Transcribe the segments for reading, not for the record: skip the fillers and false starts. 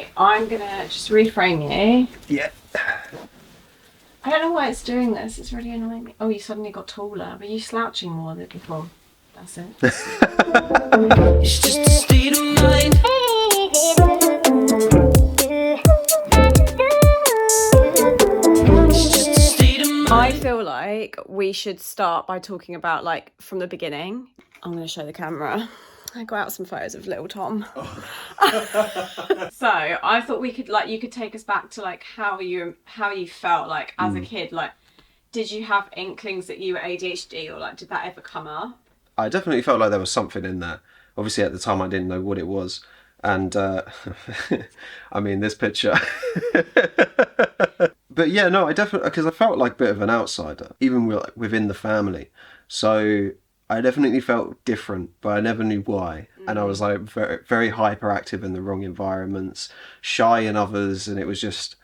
Right, I'm gonna just reframe you. Yeah. I don't know why it's doing this. It's really annoying me. Oh, you suddenly got taller. Were you slouching more than before? That's it. It's just a state of mind. It's just a state of mind. I feel like we should start by talking about, like, from the beginning. I'm going to show the camera. I got out some photos of little Tom. Oh. So I thought we could, like, you could take us back to, like, how you felt, like, as a kid. Like, did you have inklings that you were ADHD, or, like, did that ever come up? I definitely felt like there was something in there. Obviously, at the time, I didn't know what it was. And, I mean, this picture. But yeah, no, I definitely, because I felt like a bit of an outsider, even within the family. So I definitely felt different, but I never knew why. And I was like very, very hyperactive in the wrong environments, shy in others, and it was just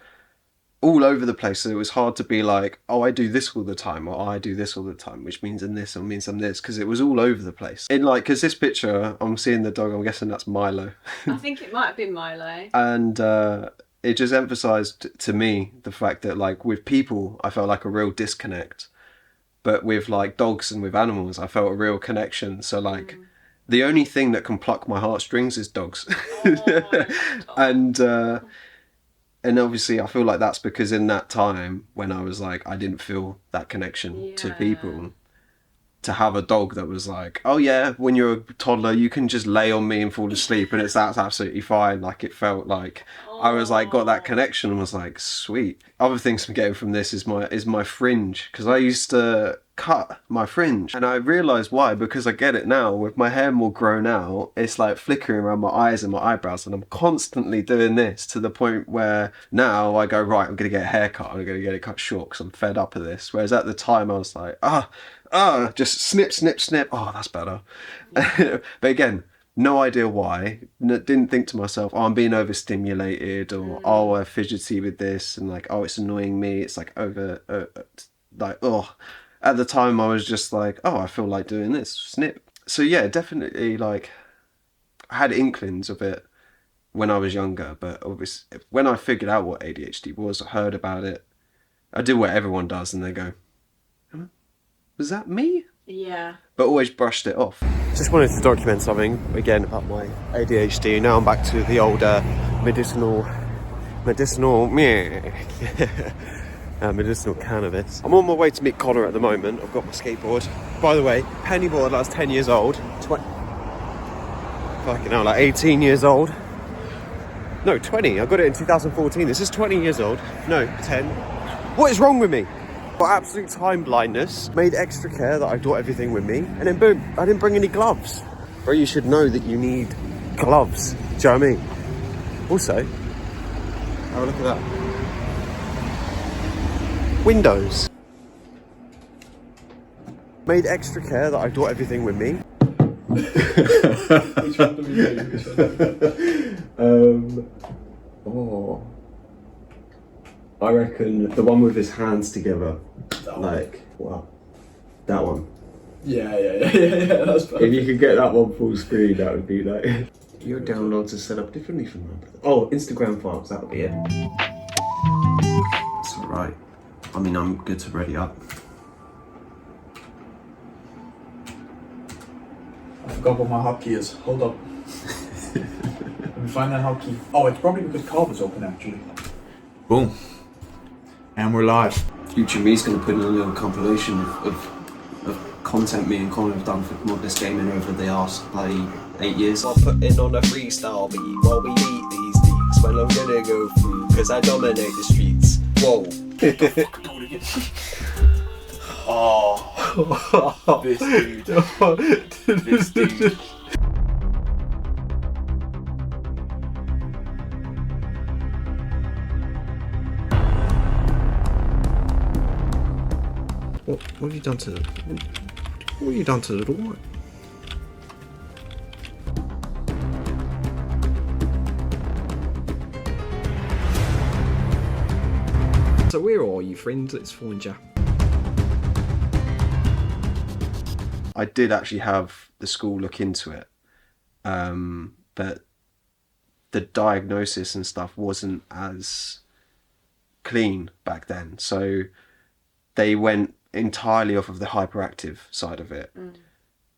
all over the place. So it was hard to be like, oh, I do this all the time, or I do this all the time, which means I'm this, or means I'm this, because it was all over the place. In like, because this picture, I'm seeing the dog, I'm guessing that's Milo. I think it might have been Milo. And it just emphasised to me the fact that, like, with people, I felt like a real disconnect. But with, like, dogs and with animals, I felt a real connection. So, like, the only thing that can pluck my heartstrings is dogs. And obviously I feel like that's because in that time when I was like, I didn't feel that connection to people, to have a dog that was like, oh yeah, when you're a toddler you can just lay on me and fall asleep and that's absolutely fine. Like, it felt like I was like, got that connection and was like, sweet. Other things I'm getting from this is my fringe, because I used to cut my fringe, and I realised why, because I get it now with my hair more grown out. It's like flickering around my eyes and my eyebrows, and I'm constantly doing this to the point where now I go, right, I'm gonna get a haircut, I'm gonna get it cut short because I'm fed up of this. Whereas at the time I was like, just snip, oh, that's better. But again, no idea why. Didn't think to myself, oh, I'm being overstimulated, or oh, I'm fidgety with this, and like, oh, it's annoying me. It's like like, oh. At the time, I was just like, oh, I feel like doing this, snip. So yeah, definitely, like, I had inklings of it when I was younger, but obviously, when I figured out what ADHD was, I heard about it, I did what everyone does, and they go, was that me? Yeah. But always brushed it off. Just wanted to document something, again, about my ADHD. Now I'm back to the older medicinal cannabis. I'm on my way to meet Connor at the moment. I've got my skateboard. By the way, pennyboard, that's 10 years old. Fucking hell, like 18 years old. No, 20. I got it in 2014. This is 20 years old. No, 10. What is wrong with me? Got absolute time blindness. Made extra care that I brought everything with me. And then boom, I didn't bring any gloves. Bro, you should know that you need gloves. Do you know what I mean? Also, have a look at that. Windows. Made extra care that I brought everything with me. Which one do we do? I reckon the one with his hands together. Like, wow. That one. Yeah, that's perfect. If you could get that one full screen, that would be like... Your downloads are set up differently from that. Oh, Instagram files, that would be it. It's alright. I mean, I'm good to ready up. I forgot what my hotkey is. Hold up. Let me find that hotkey. Oh, it's probably because Carve is open, actually. Boom. And we're live. Future me's going to put in a little compilation of content me and Colin have done for Modernist Gaming over the last, like, 8 years. I'll put in on a freestyle beat while we beat these beats. When I'm gonna go through, cause I dominate the streets. Whoa. Oh. This dude. This dude. What have you done to the... What have you done to the door? So where are you, friends? Let's find you. I did actually have the school look into it, but the diagnosis and stuff wasn't as clean back then. So they went entirely off of the hyperactive side of it.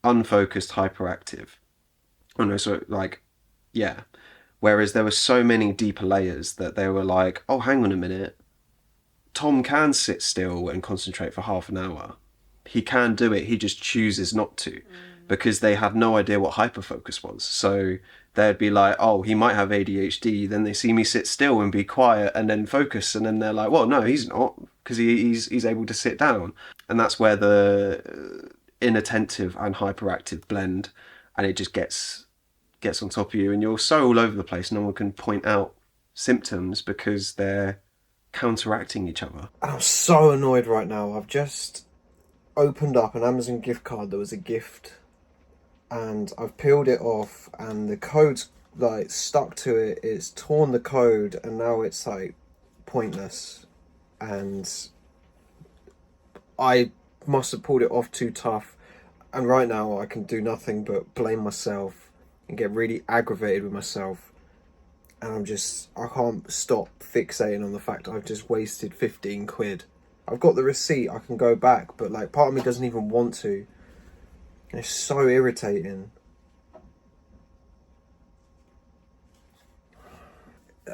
Unfocused hyperactive. Oh no, so like, yeah. Whereas there were so many deeper layers that they were like, oh, hang on a minute. Tom can sit still and concentrate for half an hour. He can do it, he just chooses not to. Because they had no idea what hyperfocus was. So they'd be like, oh, he might have ADHD. Then they see me sit still and be quiet and then focus. And then they're like, well, no, he's not, because he's able to sit down. And that's where the inattentive and hyperactive blend, and it just gets on top of you. And you're so all over the place, no one can point out symptoms because they're counteracting each other. And I'm so annoyed right now. I've just opened up an Amazon gift card that was a gift, and I've peeled it off, and the code's like stuck to it. It's torn the code, and now it's like pointless, and I must have pulled it off too tough, and right now I can do nothing but blame myself and get really aggravated with myself. And I can't stop fixating on the fact I've just wasted 15 quid. I've got the receipt, I can go back, but like part of me doesn't even want to. And it's so irritating.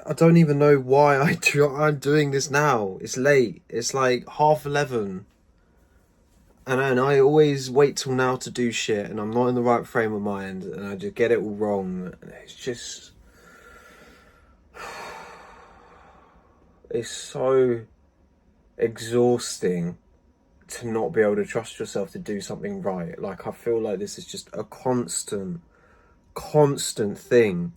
I don't even know why I'm doing this now. It's late. It's like 11:30. And then I always wait till now to do shit, and I'm not in the right frame of mind, and I just get it all wrong. It's just... It's so exhausting to not be able to trust yourself to do something right. Like, I feel like this is just a constant thing.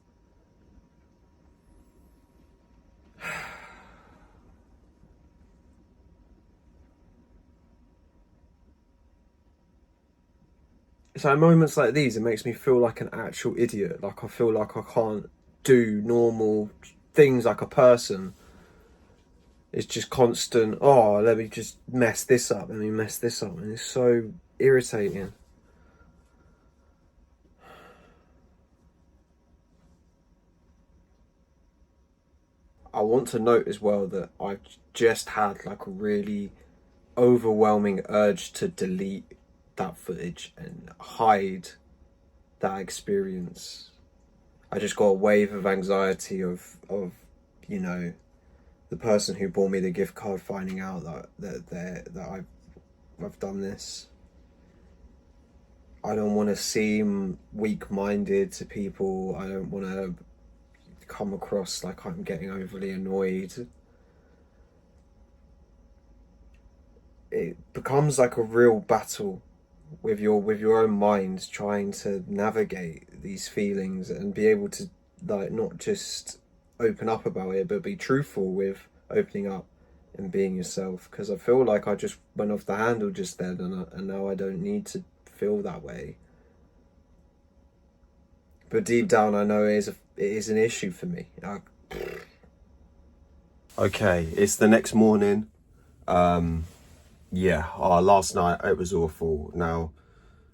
So in moments like these, it makes me feel like an actual idiot. Like, I feel like I can't do normal things like a person. It's just constant, oh, let me just mess this up, and it's so irritating. I want to note as well that I've just had like a really overwhelming urge to delete that footage and hide that experience. I just got a wave of anxiety of you know, the person who bought me the gift card finding out that I've done this. I don't want to seem weak-minded to people. I don't want to come across like I'm getting overly annoyed. It becomes like a real battle with your own mind, trying to navigate these feelings and be able to like not just open up about it, but be truthful with opening up and being yourself. Because I feel like I just went off the handle just then, and now I don't need to feel that way. But deep down, I know it is an issue for me. Okay, it's the next morning. Last night it was awful. Now,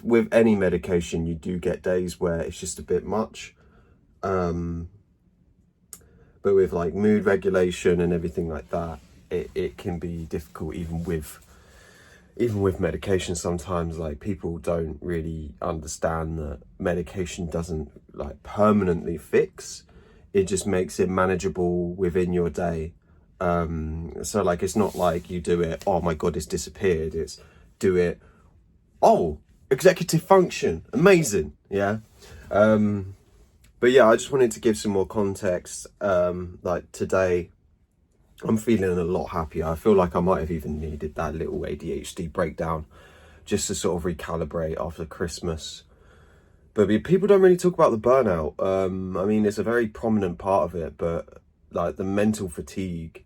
with any medication, you do get days where it's just a bit much. But with like mood regulation and everything like that, it can be difficult even with medication. Sometimes like people don't really understand that medication doesn't like permanently fix. It just makes it manageable within your day. So like it's not like you do it, oh my god, it's disappeared. It's do it, oh, executive function, amazing, yeah. But yeah, I just wanted to give some more context. Like today, I'm feeling a lot happier. I feel like I might have even needed that little ADHD breakdown just to sort of recalibrate after Christmas. But people don't really talk about the burnout. I mean, it's a very prominent part of it, but like the mental fatigue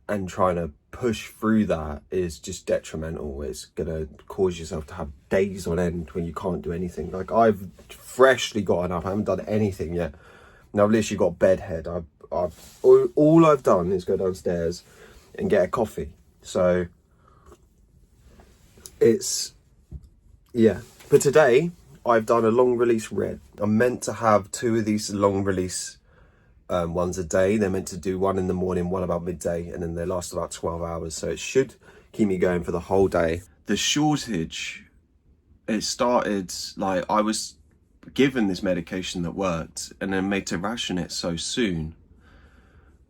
and trying to push through that is just detrimental. It's gonna cause yourself to have days on end when you can't do anything. Like I've freshly gotten up, I haven't done anything yet. Now I've literally got bedhead. All I've done is go downstairs and get a coffee. So it's, yeah. But today I've done a long release red. I'm meant to have 2 of these long release ones a day. They're meant to do one in the morning, one about midday, and then they last about 12 hours. So it should keep me going for the whole day. The shortage, it started like I was given this medication that worked and then made to ration it so soon.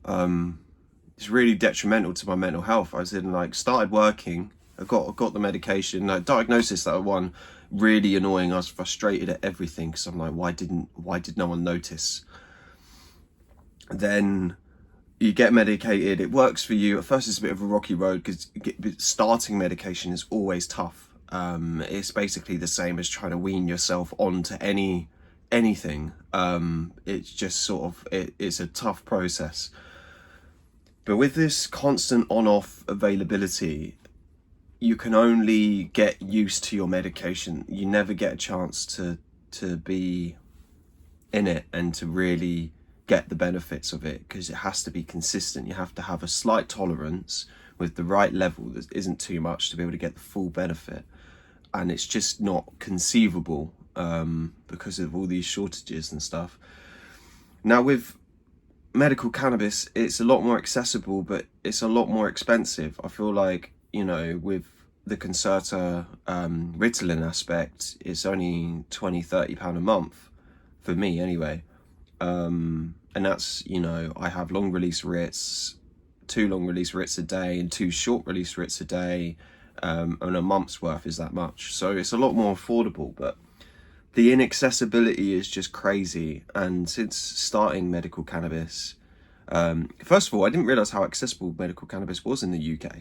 It's really detrimental to my mental health. I was in like started working, I got the medication, like diagnosis that one really annoying. I was frustrated at everything because I'm like, why did no one notice? Then you get medicated, it works for you. At first it's a bit of a rocky road because starting medication is always tough. It's basically the same as trying to wean yourself onto anything. It's just sort of, it's a tough process. But with this constant on-off availability, you can only get used to your medication. You never get a chance to be in it and to really get the benefits of it, because it has to be consistent. You have to have a slight tolerance with the right level that isn't too much to be able to get the full benefit. And it's just not conceivable because of all these shortages and stuff. Now with medical cannabis, it's a lot more accessible, but it's a lot more expensive. I feel like, you know, with the Concerta Ritalin aspect, it's only £20-30 a month for me anyway. And that's, you know, I have long release writs, 2 long release writs a day and 2 short release writs a day, and a month's worth is that much. So it's a lot more affordable, but the inaccessibility is just crazy. And since starting medical cannabis, first of all, I didn't realize how accessible medical cannabis was in the UK.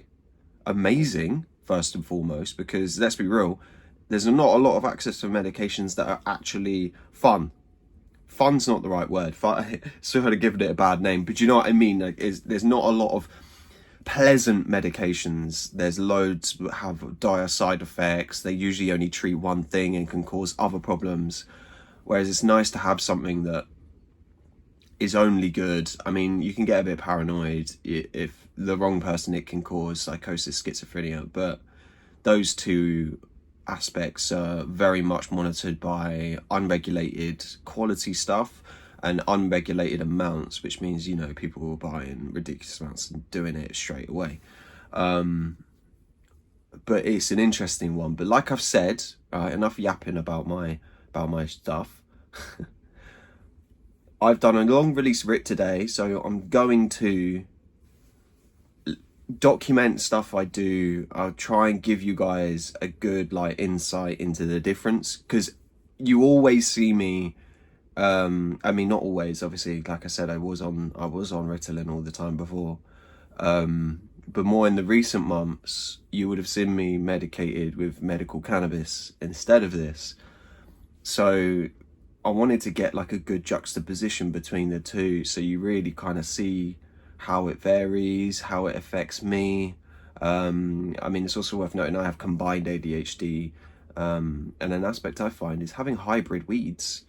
Amazing, first and foremost, because let's be real, there's not a lot of access to medications that are actually fun. Fun's not the right word. So I'd have given it a bad name, but you know what I mean? Like, there's not a lot of pleasant medications. There's loads that have dire side effects. They usually only treat one thing and can cause other problems. Whereas it's nice to have something that is only good. I mean, you can get a bit paranoid if the wrong person, it can cause psychosis, schizophrenia, but those two aspects are very much monitored by unregulated quality stuff and unregulated amounts, which means, you know, people will buy in ridiculous amounts and doing it straight away. But it's an interesting one. But like I've said, enough yapping about my stuff. I've done a long release writ today, so I'm going to document stuff I do. I'll try and give you guys a good like insight into the difference, because you always see me, I mean not always, obviously, like I said, I was on Ritalin all the time before, but more in the recent months you would have seen me medicated with medical cannabis instead of this. So I wanted to get like a good juxtaposition between the two, so you really kind of see how it varies, how it affects me. I mean, it's also worth noting I have combined ADHD, and an aspect I find is having hybrid weeds,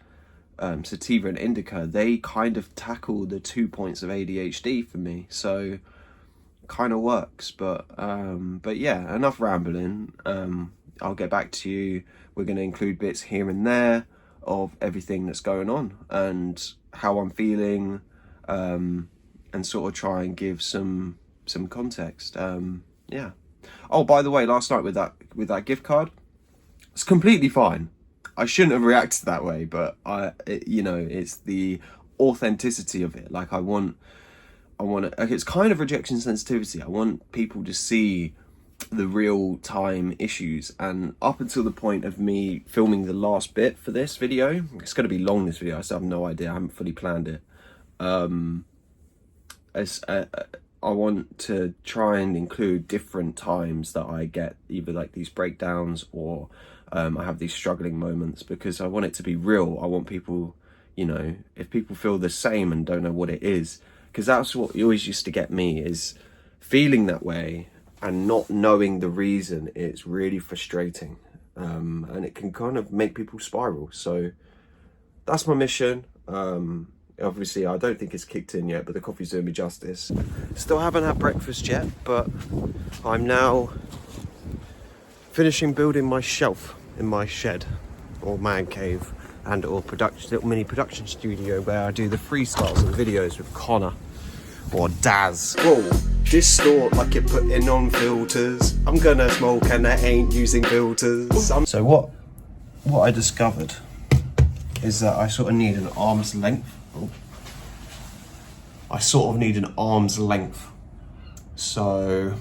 sativa and indica, they kind of tackle the 2 points of ADHD for me, so kind of works. But yeah, enough rambling. I'll get back to you. We're going to include bits here and there of everything that's going on and how I'm feeling, and sort of try and give some context. Yeah. Oh, by the way, last night with that gift card, it's completely fine. I shouldn't have reacted that way, but you know, it's the authenticity of it. Like I want it's kind of rejection sensitivity. I want people to see the real time issues, and up until the point of me filming the last bit for this video, it's going to be long, this video, I still have no idea, I haven't fully planned it. I want to try and include different times that I get either like these breakdowns or I have these struggling moments, because I want it to be real. I want people, you know, if people feel the same and don't know what it is, because that's what always used to get me, is feeling that way and not knowing the reason. It's really frustrating, and it can kind of make people spiral. So that's my mission. Obviously I don't think it's kicked in yet, but the coffee's doing me justice. Still haven't had breakfast yet, but I'm now finishing building my shelf in my shed or man cave, and or little mini production studio where I do the freestyles and videos with Connor or Daz. Whoa, this thought like it put in on filters. I'm gonna smoke and I ain't using filters. So what I discovered is that I sort of need an arm's length. I sort of need an arm's length. So,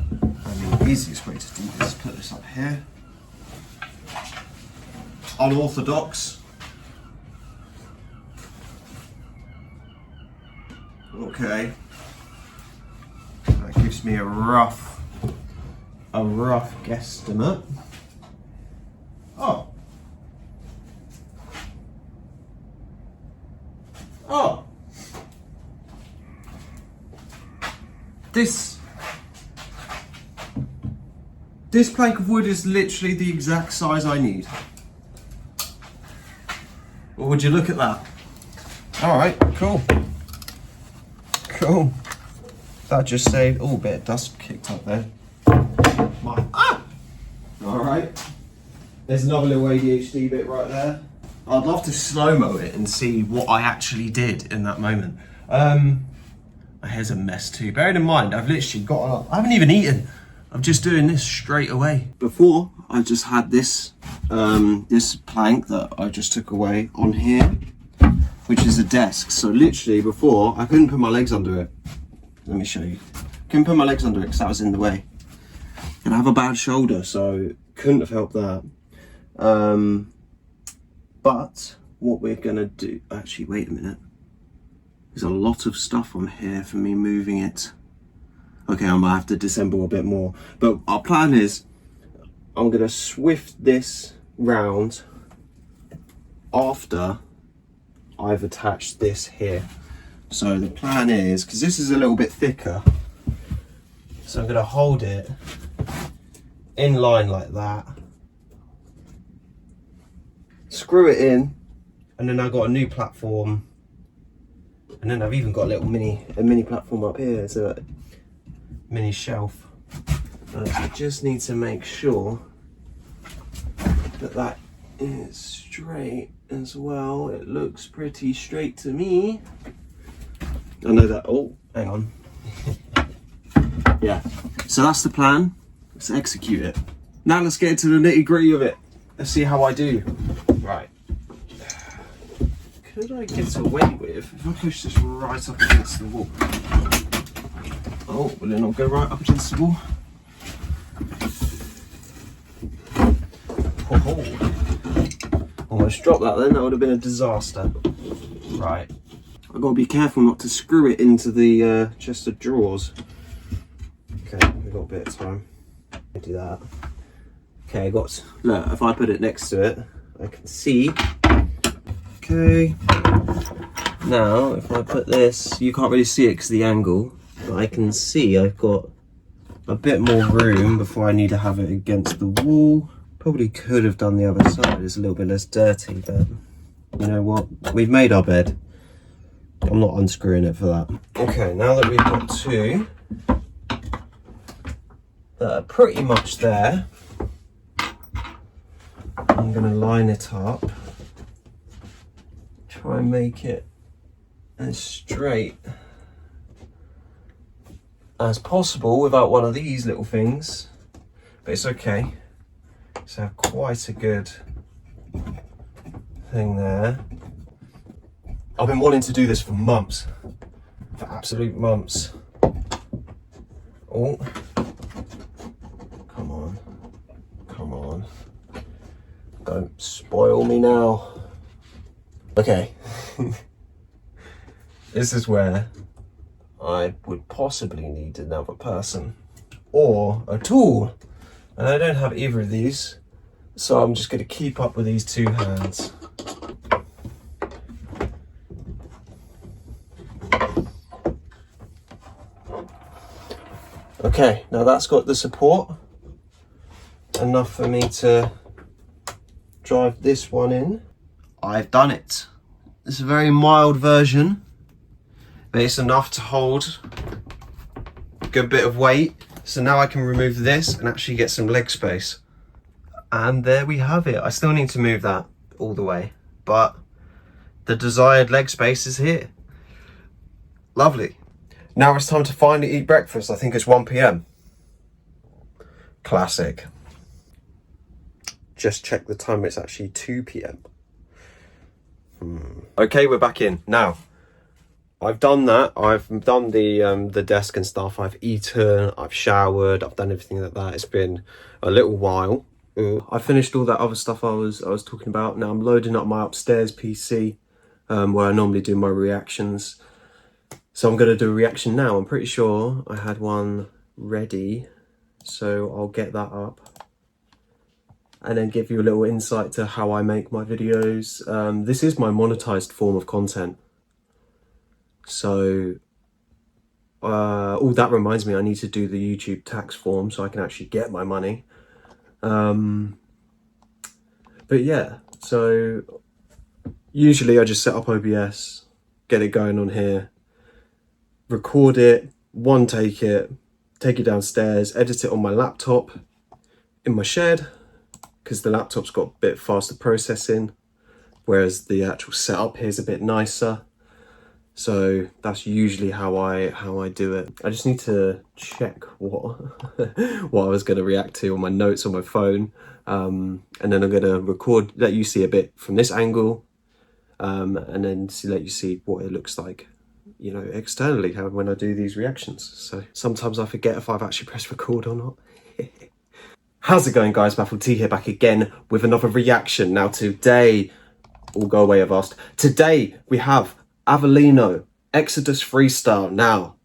the easiest way to do this is put this up here. Unorthodox. Okay. That gives me a rough guesstimate. Oh. This plank of wood is literally the exact size I need. Well, would you look at that? Alright, cool. Cool. That just saved... Oh, a bit of dust kicked up there. Alright. There's another little ADHD bit right there. I'd love to slow-mo it and see what I actually did in that moment. My hair's a mess too. Bearing in mind, I've literally gotten up. I haven't even eaten. I'm just doing this straight away. Before, I just had this this plank that I just took away on here, which is a desk. So literally before, I couldn't put my legs under it. Let me show you. Couldn't put my legs under it because that was in the way. And I have a bad shoulder, so couldn't have helped that. But what we're gonna do, actually, wait a minute. There's a lot of stuff on here for me moving it. Okay, I might have to disassemble a bit more. But our plan is, I'm gonna swift this round after I've attached this here. So the plan is, because this is a little bit thicker, so I'm gonna hold it in line like that, screw it in, and then I've got a new platform, and then I've even got a mini platform up here. It's a mini shelf. I just need to make sure that that is straight as well. It looks pretty straight to me. I know that. Oh, hang on. Yeah. So that's the plan. Let's execute it. Now let's get into the nitty-gritty of it. Let's see how I do. Right. Could I get away with if I push this right up against the wall? Oh, will it not go right up against the wall? Oh, almost dropped that then. That would have been a disaster. Right. I've got to be careful not to screw it into the chest of drawers. Okay, we've got a bit of time. I'll do that. Okay, look, if I put it next to it, I can see. Okay. Now, if I put this, you can't really see it because of the angle, but I can see I've got a bit more room before I need to have it against the wall. Probably could have done the other side, it's a little bit less dirty, but you know what? We've made our bed. I'm not unscrewing it for that. Okay, now that we've got two that are pretty much there, I'm going to line it up, try and make it as straight as possible without one of these little things, but it's okay. So I have quite a good thing there. I've been wanting to do this for months, for absolute months. Oh, come on, come on. Don't spoil me now. Okay. This is where I would possibly need another person or a tool. And I don't have either of these, so I'm just going to keep up with these two hands. Okay, now that's got the support, enough for me to drive this one in. I've done it. It's a very mild version, but it's enough to hold a good bit of weight. So now I can remove this and actually get some leg space. And there we have it. I still need to move that all the way, but the desired leg space is here. Lovely. Now it's time to finally eat breakfast. I think it's 1 p.m. Classic. Just check the time, it's actually 2 p.m. Okay, we're back in. Now, I've done that. I've done the desk and stuff. I've eaten, I've showered, I've done everything like that. It's been a little while. I finished all that other stuff I was talking about. Now I'm loading up my upstairs PC, where I normally do my reactions. So I'm going to do a reaction now. I'm pretty sure I had one ready, so I'll get that up and then give you a little insight to how I make my videos. This is my monetized form of content. So, that reminds me, I need to do the YouTube tax form so I can actually get my money. But yeah, so usually I just set up OBS, get it going on here, record it, take it downstairs, edit it on my laptop in my shed, because the laptop's got a bit faster processing, whereas the actual setup here is a bit nicer. So that's usually how I do it. I just need to check what what I was going to react to on my notes on my phone, and then I'm going to record, let you see a bit from this angle, and then let you see what it looks like, you know, externally, when I do these reactions. So sometimes I forget if I've actually pressed record or not. How's it going, guys? Baffle T here, back again with another reaction. Now today, all go away, I've asked. Today we have Avellino, Exodus Freestyle. Now,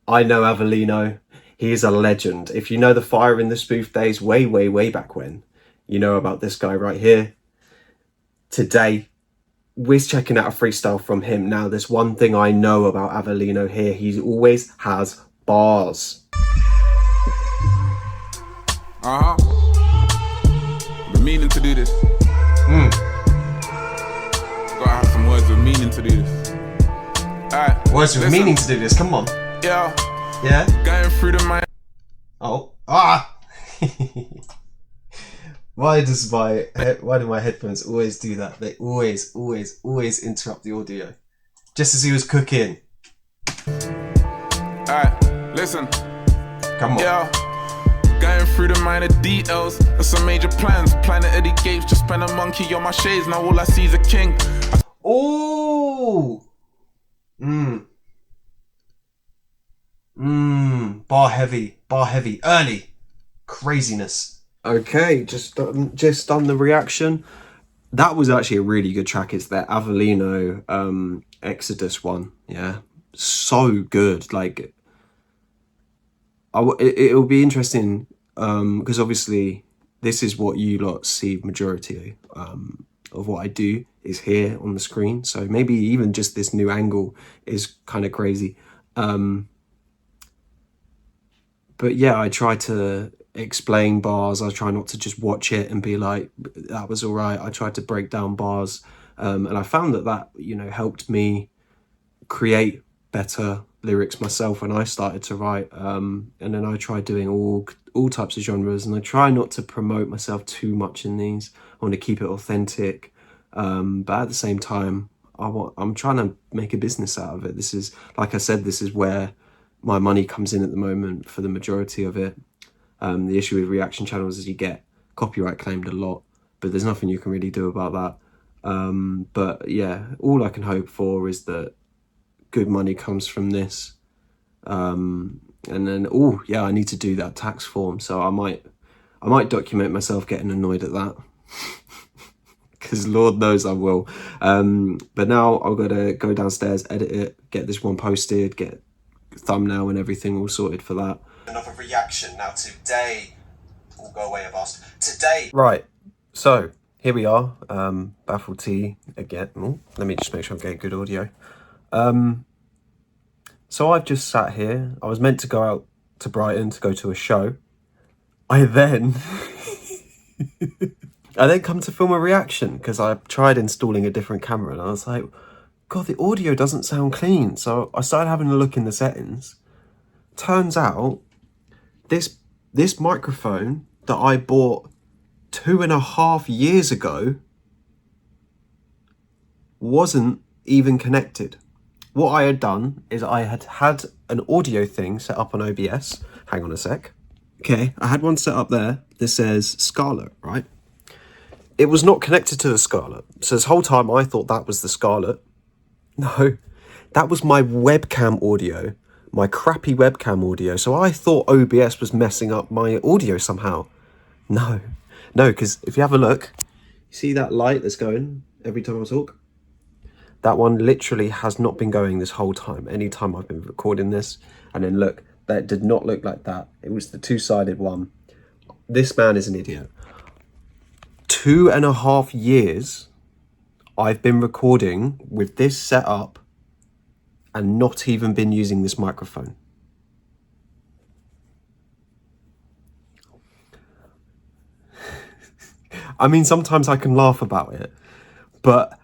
I know Avellino. He is a legend. If you know the Fire in the Spoof days way back when, you know about this guy right here. Today, we're checking out a freestyle from him. Now, there's one thing I know about Avellino here. He always has bars. Been meaning to do this. Gotta have some words with meaning to do this. Alright. Words with meaning to do this, come on. Yeah. Yeah? Going through the mind. Oh. Ah! Why do my headphones always do that? They always interrupt the audio. Just as he was cooking. Alright, listen. Come on. Yeah. Going through the minor details of some major plans. Planet of the Gates, just spent a monkey on my shades. Now all I see is a king. Oh! Bar heavy, early. Craziness. Okay, just done the reaction. That was actually a really good track. It's the Avellino Exodus one. Yeah, so good. Like, it'll be interesting because obviously this is what you lot see majority of what I do is here on the screen. So maybe even just this new angle is kind of crazy. But yeah, I try to explain bars. I try not to just watch it and be like, that was all right. I tried to break down bars. And I found that, you know, helped me create better lyrics myself when I started to write. And then I try doing all types of genres, and I try not to promote myself too much in these. I want to keep it authentic. But at the same time, I'm trying to make a business out of it. This is, like I said, this is where my money comes in at the moment for the majority of it. The issue with reaction channels is you get copyright claimed a lot, but there's nothing you can really do about that. But yeah, all I can hope for is that good money comes from this. And then, oh yeah, I need to do that tax form. So I might document myself getting annoyed at that. Because Lord knows I will. But now I've got to go downstairs, edit it, get this one posted, get thumbnail and everything all sorted for that. Another reaction. Now today, all go away, I've asked. Today. Right, so here we are. Baffle T again. Ooh, let me just make sure I'm getting good audio. So I've just sat here. I was meant to go out to Brighton to go to a show. I then come to film a reaction because I tried installing a different camera and I was like, God, the audio doesn't sound clean. So I started having a look in the settings. Turns out this microphone that I bought 2.5 years ago wasn't even connected. What I had done is I had an audio thing set up on OBS. Hang on a sec. Okay, I had one set up there that says Scarlet, right? It was not connected to the Scarlet. So this whole time I thought that was the Scarlet. No, that was my webcam audio, my crappy webcam audio. So I thought OBS was messing up my audio somehow. No, because if you have a look, you see that light that's going every time I talk? That one literally has not been going this whole time, any time I've been recording this. And then look, that did not look like that. It was the two-sided one. This man is an idiot. 2.5 years I've been recording with this setup and not even been using this microphone. I mean, sometimes I can laugh about it, but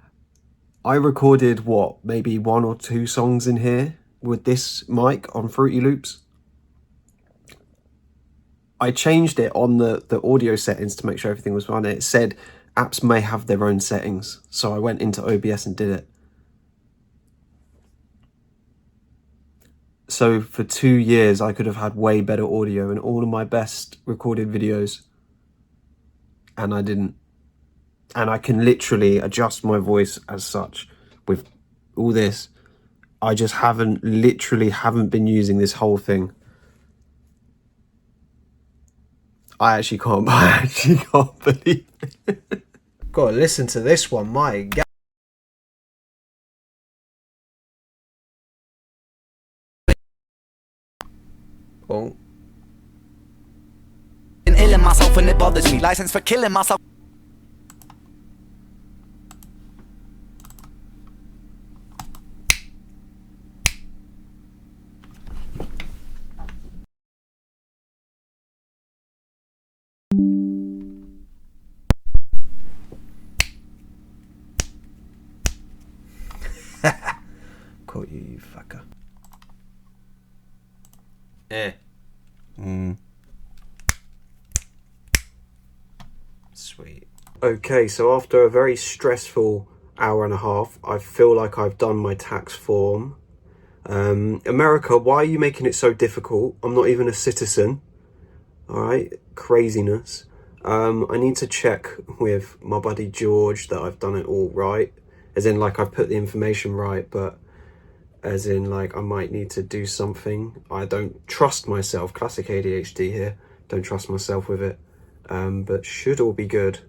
I recorded, what, maybe 1 or 2 songs in here with this mic on Fruity Loops. I changed it on the audio settings to make sure everything was fine. It said apps may have their own settings. So I went into OBS and did it. So for 2 years, I could have had way better audio in all of my best recorded videos. And I didn't. And I can literally adjust my voice as such with all this. I just haven't been using this whole thing. I actually can't believe it. Gotta listen to this one, my God. Oh. Illing myself and it bothers me. License for killing myself. Caught you, you fucker. Sweet. Okay, so after a very stressful hour and a half, I feel like I've done my tax form. America, why are you making it so difficult? I'm not even a citizen. Alright, craziness. I need to check with my buddy George that I've done it all right. As in, like, I've put the information right, but as in, like, I might need to do something. I don't trust myself. Classic ADHD here. Don't trust myself with it. But should all be good.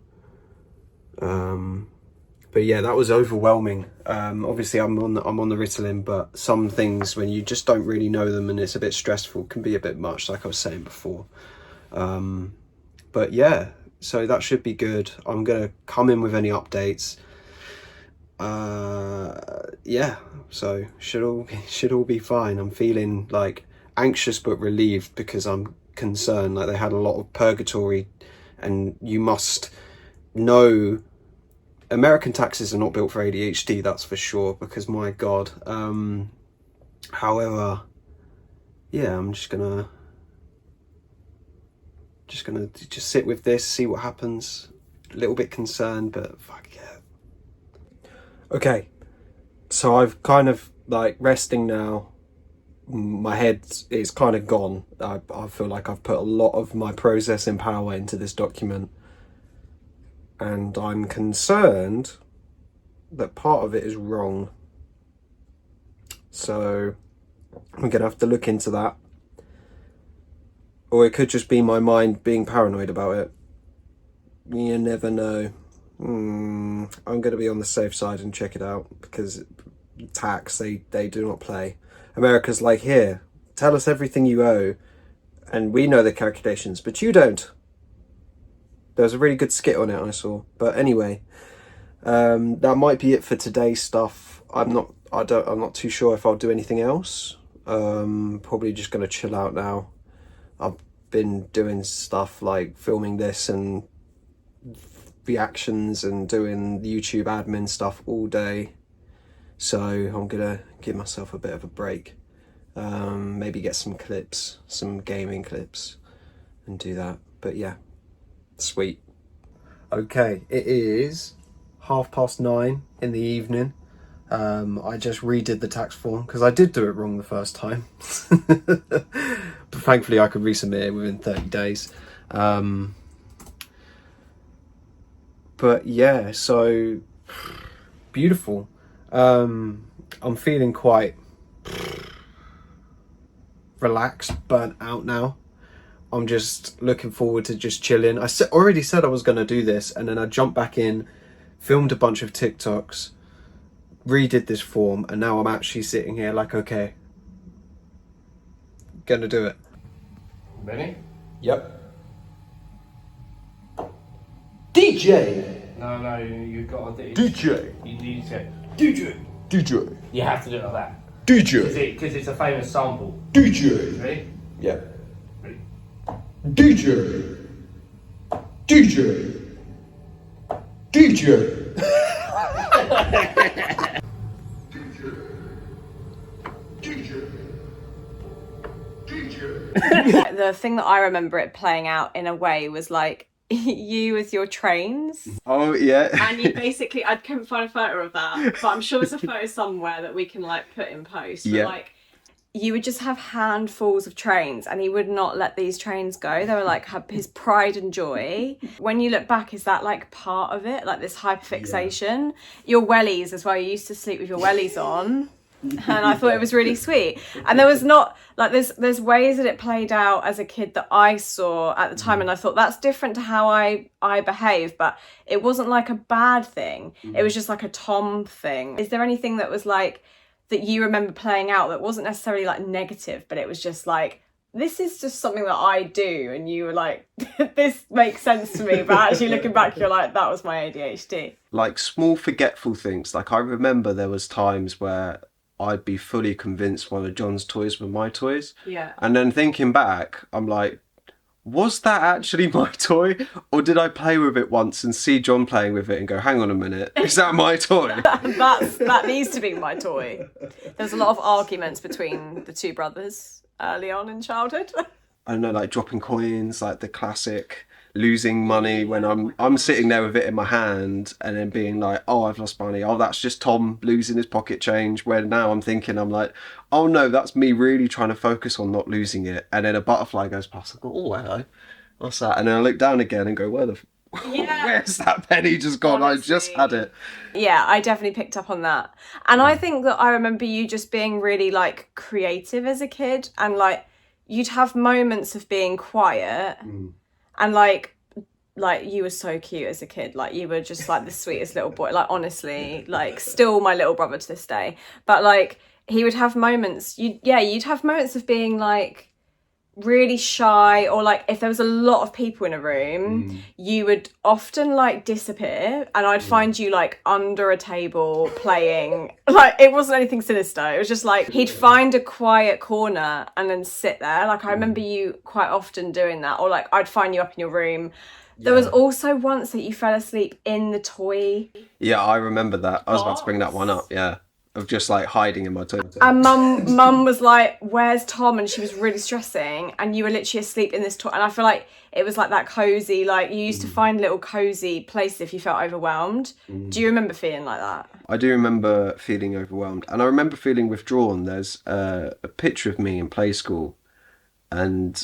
But yeah, that was overwhelming. Obviously, I'm on the Ritalin, but some things, when you just don't really know them and it's a bit stressful, can be a bit much, like I was saying before. But yeah, so that should be good. I'm gonna come in with any updates. Yeah, so should all be fine. I'm feeling like anxious but relieved because I'm concerned. Like, they had a lot of purgatory, and you must know American taxes are not built for ADHD, that's for sure, because my God. However, yeah, I'm just gonna sit with this, see what happens. A little bit concerned, but fuck yeah. Okay, so I've kind of, like, resting now. My head is kind of gone. I feel like I've put a lot of my processing power into this document, and I'm concerned that part of it is wrong. So I'm gonna have to look into that. Or it could just be my mind being paranoid about it. You never know. I'm going to be on the safe side and check it out, because tax, they do not play. America's like, here, tell us everything you owe, and we know the calculations, but you don't. There was a really good skit on it I saw. But anyway, that might be it for today's stuff. I'm not too sure if I'll do anything else. Probably just going to chill out now. I've been doing stuff like filming this and reactions and doing YouTube admin stuff all day, so I'm gonna give myself a bit of a break. Maybe get some clips, some gaming clips, and do that. But yeah, sweet. Okay, it is 9:30 in the evening. I just redid the tax form because I did do it wrong the first time. But thankfully I could resubmit it within 30 days. But yeah, so beautiful. I'm feeling quite relaxed, burnt out now. I'm just looking forward to just chilling. I already said I was going to do this, and then I jumped back in, filmed a bunch of TikToks, redid this form, and now I'm actually sitting here like, okay, gonna do it. Ready? Yep. DJ! No, you've got to do DJ! You need to DJ! DJ! You have to do it like that. DJ! Because it's a famous sample. DJ! Ready? Yep. Ready? DJ! DJ! DJ! The thing that I remember it playing out in a way was like you with your trains. Oh yeah. And you basically, I couldn't find a photo of that, but I'm sure there's a photo somewhere that we can like put in post. But, Yeah. like, you would just have handfuls of trains and he would not let these trains go. They were like his pride and joy. When you look back, is that like part of it? Like this hyperfixation? Your wellies as well. You used to sleep with your wellies on. And I thought it was really sweet. And there was not like there's ways that it played out as a kid that I saw at the time, and I thought that's different to how I behave, but it wasn't like a bad thing. It was just like a Tom thing. Is there anything that was like that you remember playing out that wasn't necessarily like negative, but it was just like, this is just something that I do, and you were like, this makes sense to me, but actually looking back you're like, that was my ADHD. Like small forgetful things. Like I remember there was times where I'd be fully convinced one of John's toys were my toys. Yeah. And then thinking back, I'm like, was that actually my toy? Or did I play with it once and see John playing with it and go, hang on a minute, is that my toy? That needs to be my toy. There's a lot of arguments between the two brothers early on in childhood. I don't know, like dropping coins, like the classic losing money when I'm sitting there with it in my hand and then being like, oh, I've lost money. Oh, that's just Tom losing his pocket change. Where now I'm thinking, I'm like, oh no, that's me really trying to focus on not losing it. And then a butterfly goes past. I go, oh, hello. What's that? And then I look down again and go, where's that penny just gone? Honestly. I just had it. Yeah, I definitely picked up on that. And I think that I remember you just being really like creative as a kid, and like you'd have moments of being quiet and like you were so cute as a kid. Like you were just like the sweetest little boy. Like honestly, like still my little brother to this day. But like he would have moments, you'd have moments of being like really shy, or like if there was a lot of people in a room, you would often like disappear, and I'd find you like under a table playing. Like it wasn't anything sinister, it was just like he'd find a quiet corner and then sit there. Like I remember you quite often doing that, or like I'd find you up in your room. There was also once that you fell asleep in the toy. Yeah, I remember that. I was about to bring that one up, yeah. Of just like hiding in my toy. And mum was like, where's Tom? And she was really stressing, and you were literally asleep in this toy. And I feel like it was like that cozy, like you used to find little cozy places if you felt overwhelmed. Do you remember feeling like that? I do remember feeling overwhelmed, and I remember feeling withdrawn. There's a picture of me in play school, and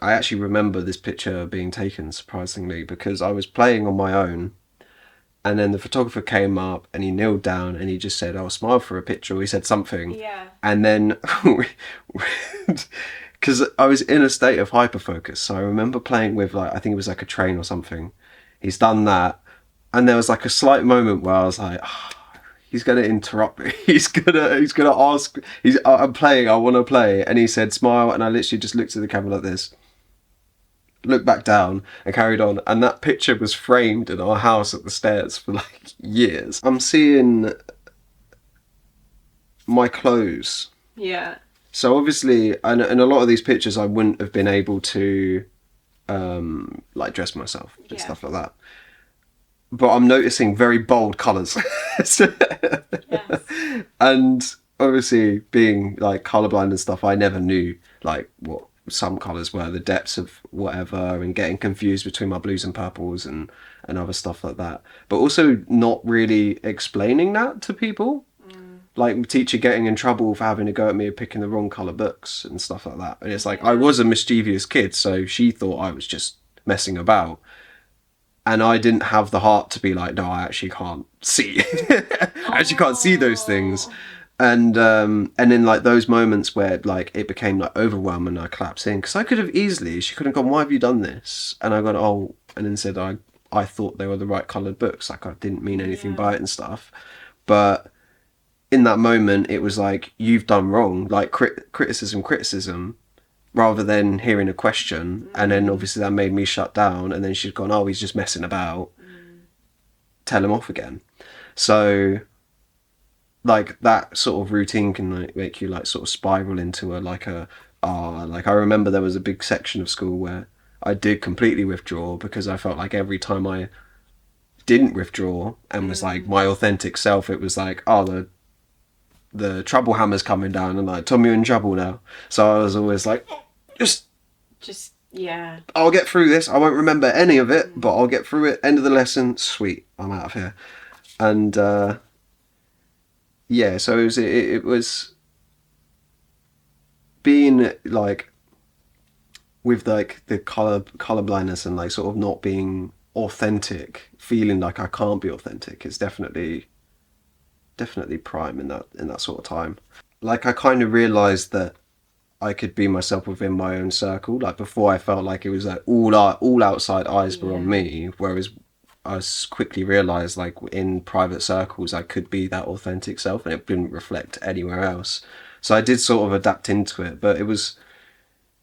I actually remember this picture being taken, surprisingly, because I was playing on my own, and then the photographer came up and he kneeled down and he just said, "Oh, smile for a picture," or he said something. Yeah. And then, because I was in a state of hyperfocus, so I remember playing with like, I think it was like a train or something. He's done that, and there was like a slight moment where I was like, oh, he's gonna interrupt me. He's gonna ask. I'm playing. I want to play, and he said, "Smile," and I literally just looked at the camera like this, looked back down and carried on, and that picture was framed in our house at the stairs for like years. I'm seeing my clothes. Yeah. So obviously, and in a lot of these pictures I wouldn't have been able to like dress myself and stuff like that. But I'm noticing very bold colours. Yes. And obviously being like colourblind and stuff, I never knew like what some colours were, the depths of whatever, and getting confused between my blues and purples and other stuff like that. But also not really explaining that to people. Like teacher getting in trouble for having to go at me picking the wrong colour books and stuff like that. And it's like, I was a mischievous kid, so she thought I was just messing about. And I didn't have the heart to be like, no, I actually can't see. I actually can't see those things. And in like those moments where like it became like overwhelming, I collapsed in, because I could have easily, she could have gone, why have you done this? And I got, oh, and then said I thought they were the right coloured books, like I didn't mean anything by it and stuff. But in that moment, it was like, you've done wrong, like criticism, rather than hearing a question. And then obviously that made me shut down, and then she'd gone, oh, he's just messing about, tell him off again. So like that sort of routine can like make you like sort of spiral into like I remember there was a big section of school where I did completely withdraw, because I felt like every time I didn't withdraw and was like my authentic self, it was like, oh, the trouble hammer's coming down, and like, Tom, you're in trouble now. So I was always like, just yeah, I'll get through this, I won't remember any of it, but I'll get through it, end of the lesson, sweet, I'm out of here. And yeah, so it was being like with like the color blindness and like sort of not being authentic, feeling like I can't be authentic, is definitely prime in that sort of time. Like I kind of realized that I could be myself within my own circle. Like before, I felt like it was like all outside eyes were on me, whereas I quickly realised, like in private circles, I could be that authentic self, and it didn't reflect anywhere else. So I did sort of adapt into it, but it was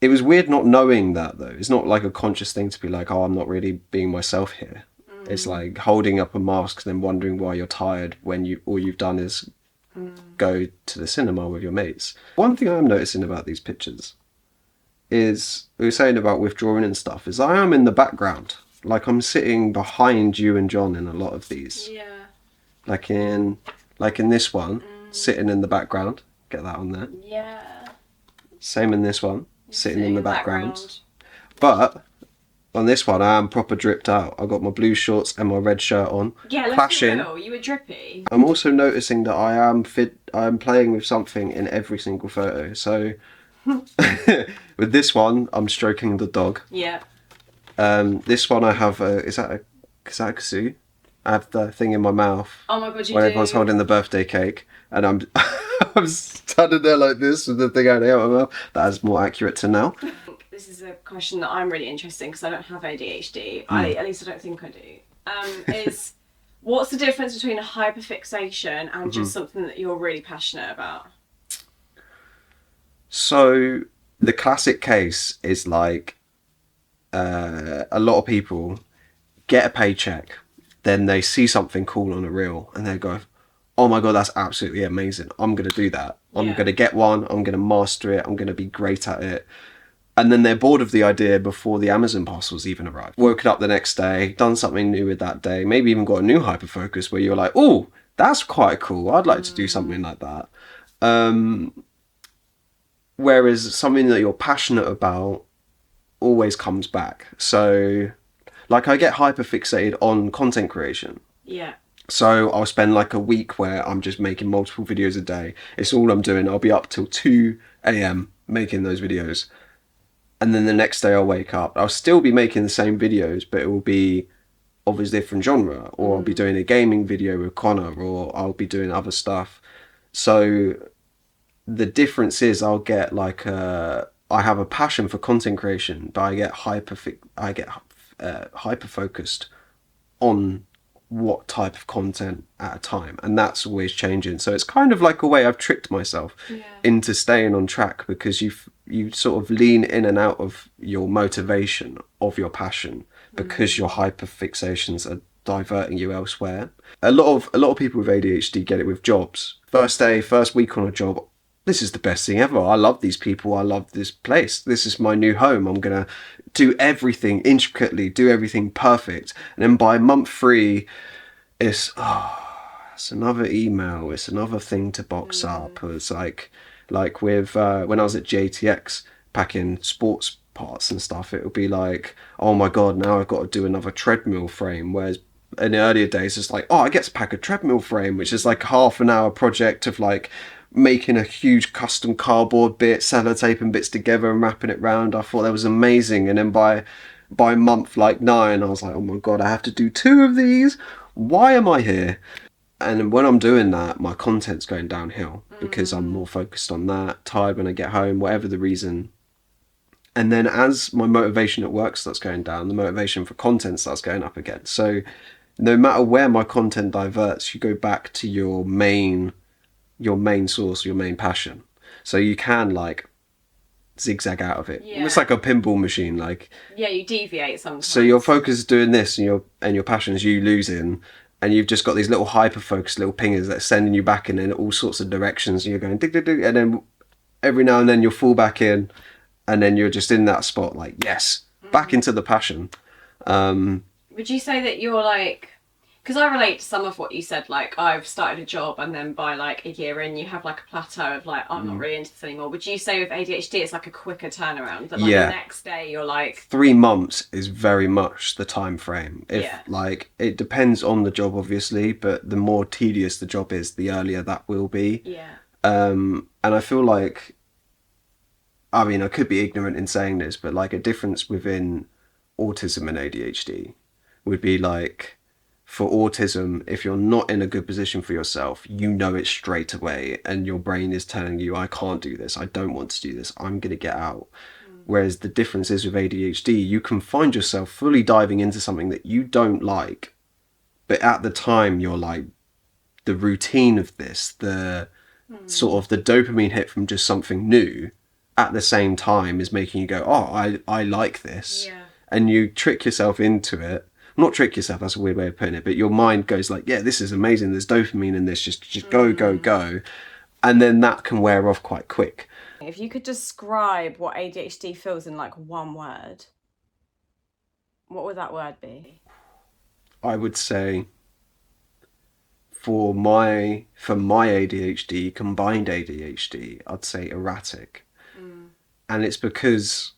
weird not knowing that, though. It's not like a conscious thing to be like, oh, I'm not really being myself here. It's like holding up a mask and then wondering why you're tired when all you've done is go to the cinema with your mates. One thing I'm noticing about these pictures is, we were saying about withdrawing and stuff, is I am in the background. Like I'm sitting behind you and John in a lot of these. Yeah. Like in this one, sitting in the background. Get that on there. Yeah. Same in this one, sitting in the background. But on this one, I am proper dripped out. I've got my blue shorts and my red shirt on. Yeah, let's be real. You were drippy. I'm also noticing that I am playing with something in every single photo. So with this one, I'm stroking the dog. Yeah. This one I have is that a kazoo? I have the thing in my mouth. Oh my god, you when do. Everyone's holding the birthday cake, and I'm I'm standing there like this with the thing out of my mouth. That is more accurate to now. This is a question that I'm really interested in, because I don't have ADHD. At least I don't think I do. Is what's the difference between a hyperfixation and just something that you're really passionate about? So the classic case is like, a lot of people get a paycheck, then they see something cool on a reel, and they go, oh my god, that's absolutely amazing, I'm gonna do that. I'm gonna get one, I'm gonna master it, I'm gonna be great at it. And then they're bored of the idea before the Amazon parcels even arrive. Woken up the next day, done something new with that day, maybe even got a new hyperfocus where you're like, oh, that's quite cool, I'd like to do something like that. Whereas something that you're passionate about always comes back. So like I get hyperfixated on content creation. Yeah. So I'll spend like a week where I'm just making multiple videos a day. It's all I'm doing. I'll be up till 2 a.m. making those videos. And then the next day I'll wake up. I'll still be making the same videos, but it will be of a different genre. Or I'll be doing a gaming video with Connor, or I'll be doing other stuff. So the difference is I'll get like I have a passion for content creation, but I get hyper focused on what type of content at a time, and that's always changing. So it's kind of like a way I've tricked myself into staying on track, because you sort of lean in and out of your motivation of your passion, because your hyperfixations are diverting you elsewhere. A lot of people with ADHD get it with jobs. First day, first week on a job, this is the best thing ever. I love these people. I love this place. This is my new home. I'm going to do everything intricately, do everything perfect. And then by month 3, it's another email. It's another thing to box up. It's like with when I was at JTX, packing sports parts and stuff, it would be like, oh my god, now I've got to do another treadmill frame. Whereas in the earlier days, it's like, oh, I get to pack a treadmill frame, which is like a half an hour project of like making a huge custom cardboard bit, sellotaping bits together and wrapping it round. I thought that was amazing. And then by month like 9, I was like, oh my god, I have to do 2 of these. Why am I here? And when I'm doing that, my content's going downhill because I'm more focused on that, tired when I get home, whatever the reason. And then as my motivation at work starts going down, the motivation for content starts going up again. So no matter where my content diverts, you go back to your main source, your main passion. So you can like zigzag out of it. Yeah. It's like a pinball machine. Like, yeah, you deviate sometimes. So your focus is doing this, and your passion is you losing, and you've just got these little hyper-focused little pingers that are sending you back in all sorts of directions, and you're going dig dig dig, and then every now and then you'll fall back in, and then you're just in that spot like, yes, back into the passion. Would you say that you're like, because I relate to some of what you said, like I've started a job and then by like a year in you have like a plateau of like, I'm not really into this anymore. Would you say with ADHD it's like a quicker turnaround, that like the next day you're like 3 months is very much the time frame. Like it depends on the job obviously, but the more tedious the job is, the earlier that will be. And I feel like, I mean, I could be ignorant in saying this, but like a difference within autism and ADHD would be like, for autism, if you're not in a good position for yourself, you know it straight away, and your brain is telling you, I can't do this, I don't want to do this, I'm going to get out. Whereas the difference is with ADHD, you can find yourself fully diving into something that you don't like, but at the time you're like, the routine of this, the sort of the dopamine hit from just something new at the same time is making you go, oh, I like this. And you trick yourself into it. Not trick yourself, that's a weird way of putting it, but your mind goes like, yeah, this is amazing, there's dopamine in this, just go, go, go. And then that can wear off quite quick. If you could describe what ADHD feels in like one word, what would that word be? I would say for my ADHD, combined ADHD, I'd say erratic. And it's because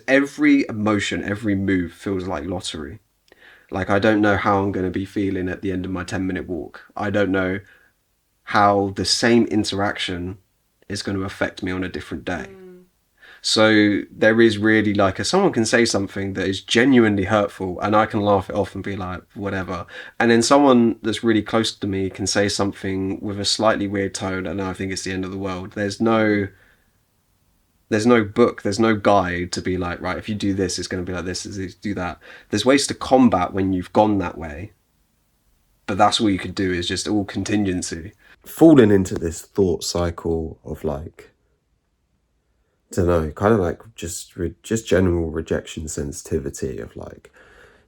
every emotion, every move feels like lottery. Like, I don't know how I'm going to be feeling at the end of my 10-minute walk. I don't know how the same interaction is going to affect me on a different day. So there is really like, someone can say something that is genuinely hurtful and I can laugh it off and be like, whatever. And then someone that's really close to me can say something with a slightly weird tone and I think it's the end of the world. There's no book, there's no guide to be like, right, if you do this, it's going to be like this, do that. There's ways to combat when you've gone that way, but that's all you could do, is just all contingency. Falling into this thought cycle of like, I don't know, kind of like just general rejection sensitivity of like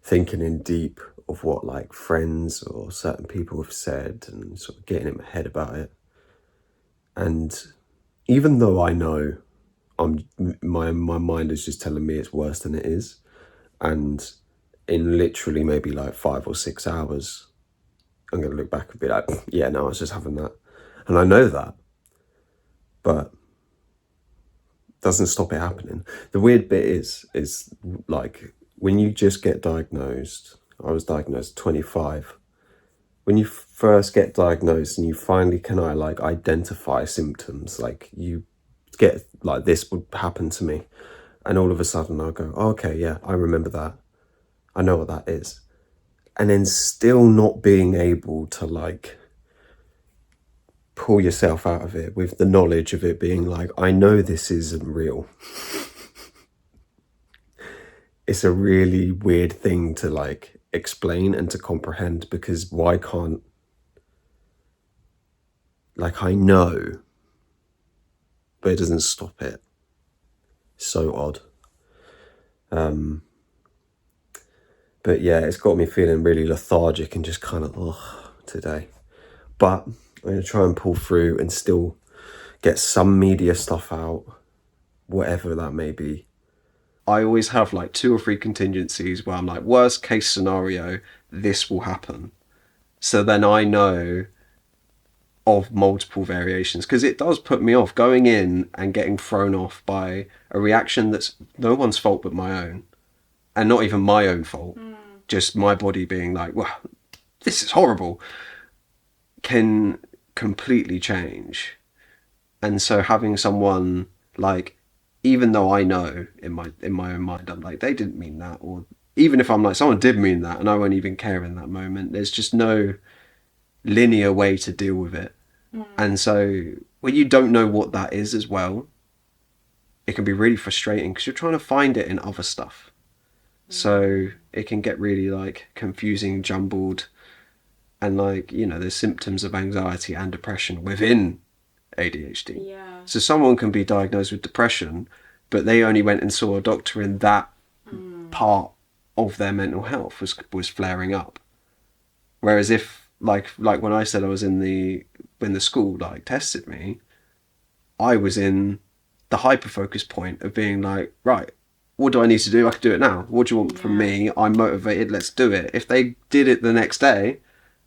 thinking in deep of what like friends or certain people have said and sort of getting in my head about it. And even though I know my mind is just telling me it's worse than it is, and in literally maybe like 5 or 6 hours I'm going to look back and be like, yeah, no, I was just having that, and I know that, but doesn't stop it happening. The weird bit is like when you just get diagnosed, I was diagnosed at 25, when you first get diagnosed and you finally can identify symptoms, like you get like, this would happen to me, and all of a sudden I'll go, oh, okay, yeah, I remember that, I know what that is, and then still not being able to like pull yourself out of it with the knowledge of it being like, I know this isn't real. It's a really weird thing to like explain and to comprehend, because why can't, like, I know, but it doesn't stop it. So odd. But yeah, it's got me feeling really lethargic and just kind of today. But I'm going to try and pull through and still get some media stuff out, whatever that may be. I always have like 2 or 3 contingencies where I'm like, worst case scenario, this will happen. So then I know of multiple variations, because it does put me off going in and getting thrown off by a reaction that's no one's fault but my own, and not even my own fault, just my body being like, well, this is horrible, can completely change. And so having someone like, even though I know in my own mind, I'm like, they didn't mean that, or even if I'm like, someone did mean that and I won't even care in that moment, there's just no linear way to deal with it. And so when you don't know what that is as well, it can be really frustrating because you're trying to find it in other stuff. So it can get really like confusing, jumbled, and like, you know, there's symptoms of anxiety and depression within ADHD. Yeah. So someone can be diagnosed with depression, but they only went and saw a doctor in that part of their mental health was flaring up. Whereas if like when I said I was when the school like tested me, I was in the hyper-focus point of being like, right, what do I need to do? I can do it now. What do you want from me? I'm motivated, let's do it. If they did it the next day,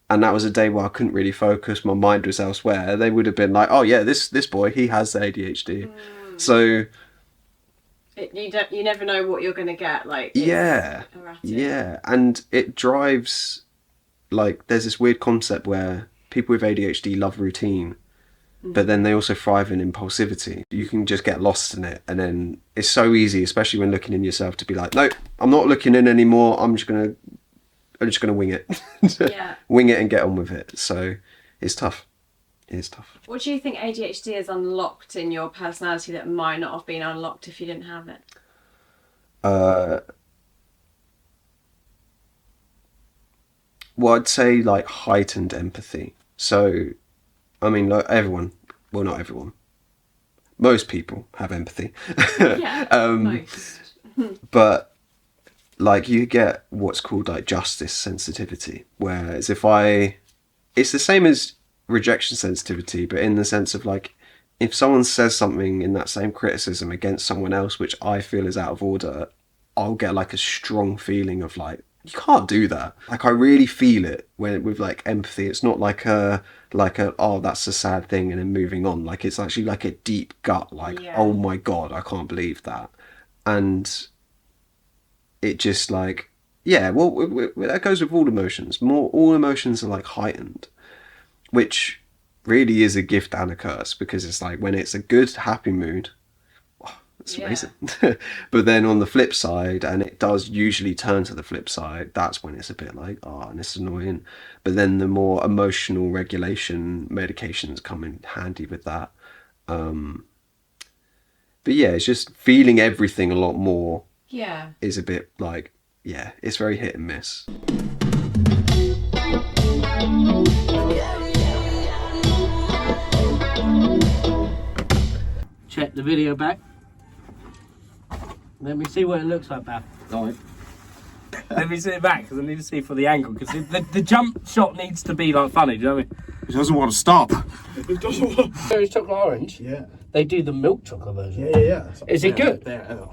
and that was a day where I couldn't really focus, my mind was elsewhere, they would have been like, oh yeah, this boy, he has ADHD. So you never know what you're going to get. Like, yeah, erratic. Yeah, and it drives, like, there's this weird concept where people with ADHD love routine, but then they also thrive in impulsivity. You can just get lost in it, and then it's so easy, especially when looking in yourself, to be like, no, I'm not looking in anymore. I'm just gonna wing it. Yeah. Wing it and get on with it. So it's tough. It is tough. What do you think ADHD has unlocked in your personality that might not have been unlocked if you didn't have it? Well, I'd say like heightened empathy. So, I mean, like everyone, well, not everyone, most people have empathy. Yeah, most. But like you get what's called like justice sensitivity, whereas it's the same as rejection sensitivity, but in the sense of like, if someone says something in that same criticism against someone else which I feel is out of order, I'll get like a strong feeling of like, you can't do that. Like I really feel it with like empathy. It's not like a oh, that's a sad thing and then moving on. Like it's actually like a deep gut, like, oh my God, I can't believe that. And it just like, yeah, well, that goes with all emotions. All emotions are like heightened, which really is a gift and a curse, because it's like when it's a good, happy mood, wow, it's amazing. But then on the flip side, and it does usually turn to the flip side, that's when it's a bit like, oh, and it's annoying. But then the more emotional regulation medications come in handy with that. But yeah, it's just feeling everything a lot more. Yeah. Is a bit like, yeah, it's very hit and miss. Check the video back. Let me see what it looks like, Baff. Alright. Let me see it back, because I need to see for the angle, because the jump shot needs to be like funny, do you know what I mean? He doesn't want to stop. It doesn't want to. It's chocolate orange. Yeah. They do the milk chocolate version. Yeah. Is it good? Yeah.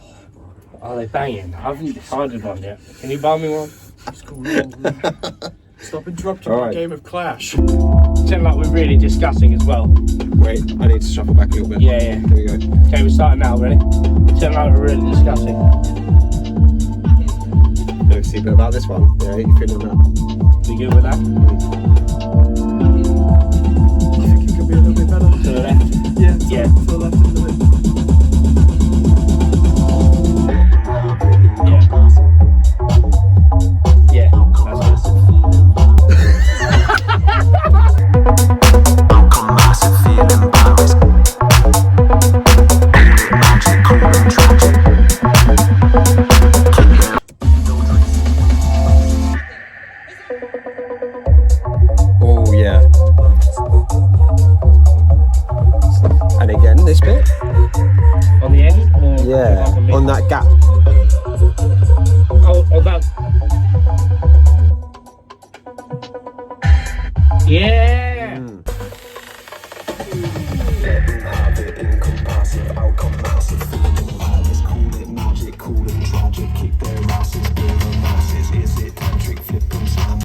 Are they banging? I haven't decided one yet. Can you buy me one? What's going on? Stop interrupting All my right. game of Clash. Sound like we're really discussing as well. Wait, I need to shuffle back a little bit. Yeah. Here we go. Okay, we're starting now, ready? Sound like we're really discussing. Let's see a bit about this one. Yeah, you feeling that? You good with that? I think it could be a little bit better. To the left? Yeah. To the left a little bit. Yeah, that's good. Oh yeah. And again, this bit. On the end? Or Yeah, like a mid? on that gap. Oh, that. Yeah!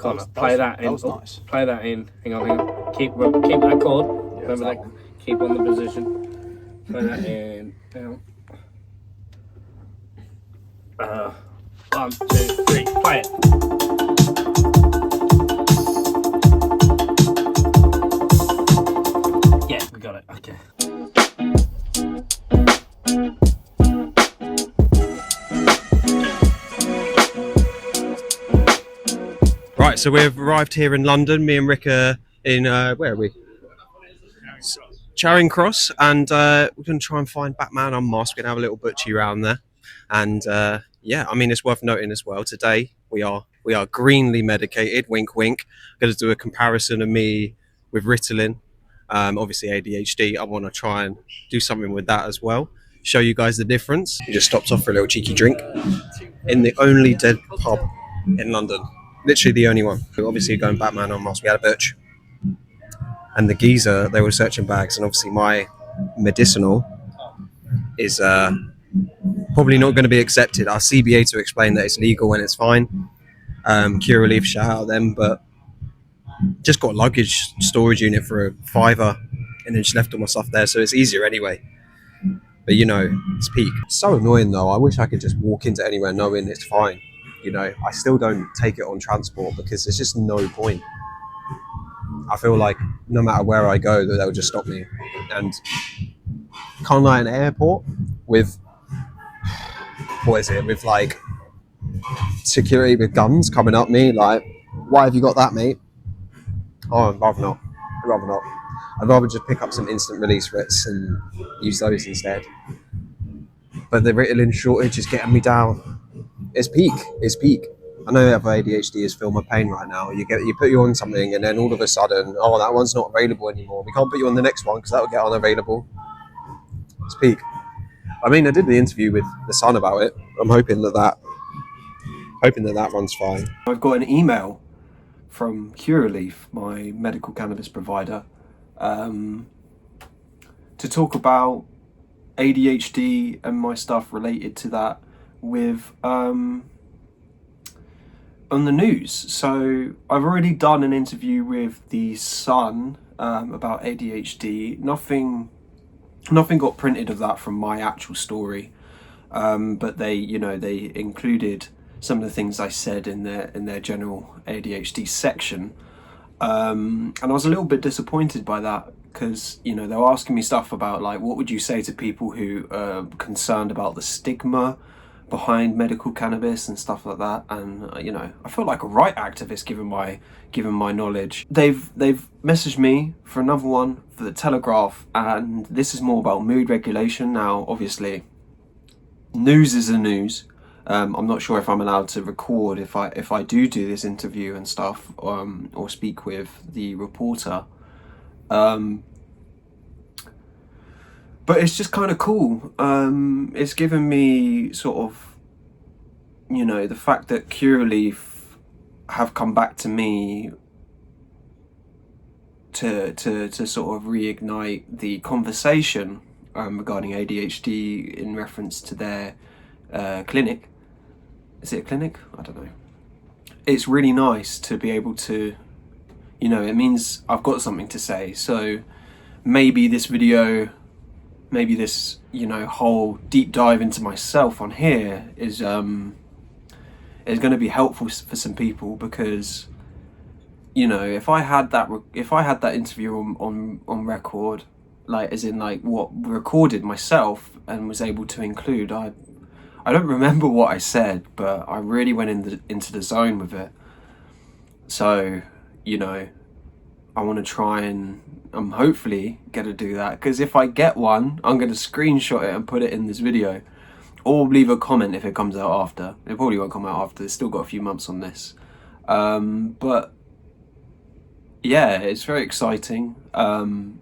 Come on, play play that in. That was nice. Play that in. Hang on. Keep that chord. Yeah, Remember that. one. Keep on the position. Play that in. Down. 1, 2, 3. Play it. Yeah, we got it. Okay. Right, so we've arrived here in London. Me and Rick are in, where are we? Charing Cross, and we're going to try and find Batman Unmasked. We're going to have a little butchie around there. And yeah, I mean, it's worth noting as well, today we are greenly medicated, wink wink. Going to do a comparison of me with Ritalin, obviously ADHD. I want to try and do something with that as well, show you guys the difference. We just stopped off for a little cheeky drink in the only dead pub in London. Literally the only one. Obviously going Batman Unmasked, we had a birch. And the geezer, they were searching bags, and obviously my medicinal is probably not going to be accepted. Our CBA to explain that it's legal and it's fine. Cure Relief, shout out them, but just got a luggage storage unit for £5 and then just left all my stuff there, so it's easier anyway. But you know, it's peak. It's so annoying though. I wish I could just walk into anywhere knowing it's fine. You know, I still don't take it on transport because there's just no point. I feel like no matter where I go, they'll just stop me. And kind of like an airport with, what is it, with like security with guns coming up me, like, why have you got that, mate? Oh, I'd rather not. I'd rather just pick up some instant release writs and use those instead. But the Ritalin shortage is getting me down. It's peak. I know that ADHD is feel my pain right now. You put you on something, and then all of a sudden, oh, that one's not available anymore. We can't put you on the next one because that will get unavailable. It's peak. I mean, I did the interview with the Sun about it. I'm hoping that runs fine. I've got an email from Cureleaf, my medical cannabis provider, to talk about ADHD and my stuff related to that with on the news. So I've already done an interview with the Sun about ADHD. Nothing got printed of that from my actual story, but they included some of the things I said in their general ADHD section, and I was a little bit disappointed by that because they were asking me stuff about like, what would you say to people who are concerned about the stigma behind medical cannabis and stuff like that. And I felt like a right activist given my knowledge. They've messaged me for another one for the Telegraph, and this is more about mood regulation. Now obviously news is the news. I'm not sure if I'm allowed to record if I do this interview and stuff, or speak with the reporter, but it's just kind of cool. It's given me sort of, the fact that Cureleaf have come back to me to sort of reignite the conversation regarding ADHD in reference to their clinic. Is it a clinic? I don't know. It's really nice to be able to, it means I've got something to say. So maybe this video, maybe this, whole deep dive into myself on here is going to be helpful for some people, because, if I had that interview on record, like as in like what recorded myself and was able to include, I don't remember what I said, but I really went into the zone with it. So, I want to try and I'm hopefully going to do that, because if I get one, I'm going to screenshot it and put it in this video, or leave a comment if it comes out after. It probably won't come out after, it's still got a few months on this. But yeah, it's very exciting. I'm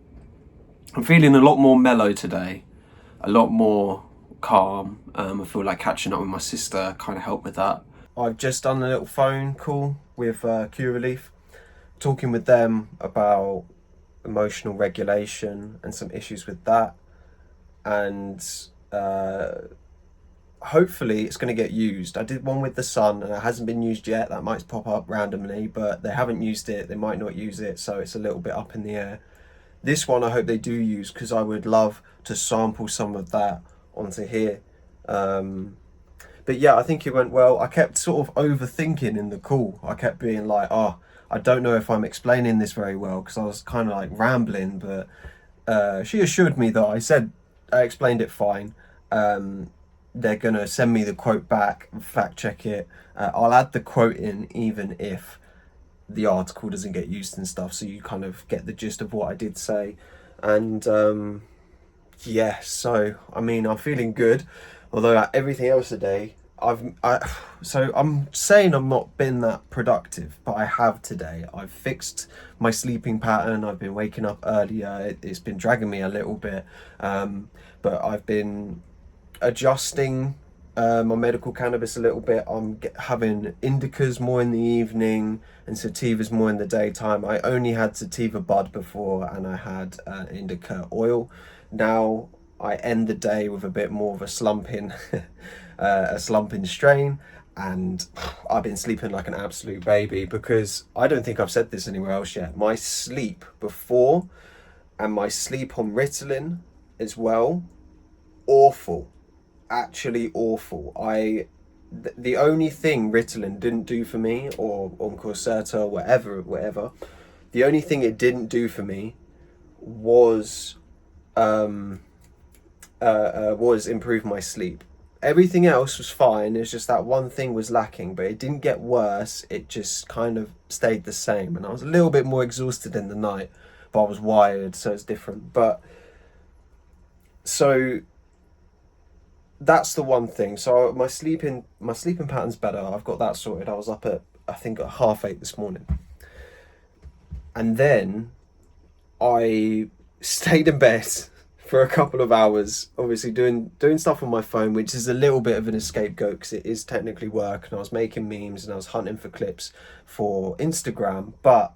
feeling a lot more mellow today, a lot more calm. I feel like catching up with my sister kind of helped with that. I've just done a little phone call with Cureleaf, talking with them about emotional regulation and some issues with that, and I hopefully it's going to get used. I did one with the sun and it hasn't been used yet. That might pop up randomly, but they haven't used it. They might not use it, so it's a little bit up in the air. This one I hope they do use, because I would love to sample some of that onto here. But yeah, I think it went well. I kept sort of overthinking in the call. I kept being like, oh, I don't know if I'm explaining this very well, because I was kind of like rambling, but she assured me that I explained it fine. They're going to send me the quote back, fact check it. I'll add the quote in even if the article doesn't get used and stuff, so you kind of get the gist of what I did say. And yeah, so I mean, I'm feeling good, although everything else today so I'm saying I've not been that productive, but I have today. I've fixed my sleeping pattern. I've been waking up earlier. It's been dragging me a little bit, but I've been adjusting my medical cannabis a little bit. I'm having indicas more in the evening and sativas more in the daytime. I only had sativa bud before, and I had indica oil. Now I end the day with a bit more of a slumping strain, and I've been sleeping like an absolute baby, because I don't think I've said this anywhere else yet. My sleep before and my sleep on Ritalin as well, awful. Actually awful. The only thing Ritalin didn't do for me, or on Corcerta or whatever, the only thing it didn't do for me was improve my sleep. Everything else was fine. It's just that one thing was lacking, but it didn't get worse. It just kind of stayed the same, and I was a little bit more exhausted in the night, but I was wired, so it's different. But so that's the one thing. So my sleeping pattern's better. I've got that sorted. I was up at, I think, at 8:30 this morning, and then I stayed in bed for a couple of hours, obviously doing stuff on my phone, which is a little bit of an scapegoat because it is technically work, and I was making memes and I was hunting for clips for Instagram. But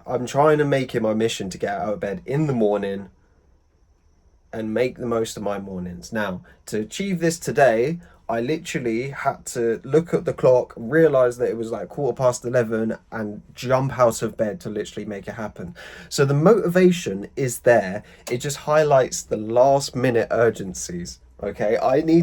I'm trying to make it my mission to get out of bed in the morning and make the most of my mornings. Now, to achieve this today, I literally had to look at the clock, realise that it was like 11:15, and jump out of bed to literally make it happen. So the motivation is there. It just highlights the last minute urgencies. Okay,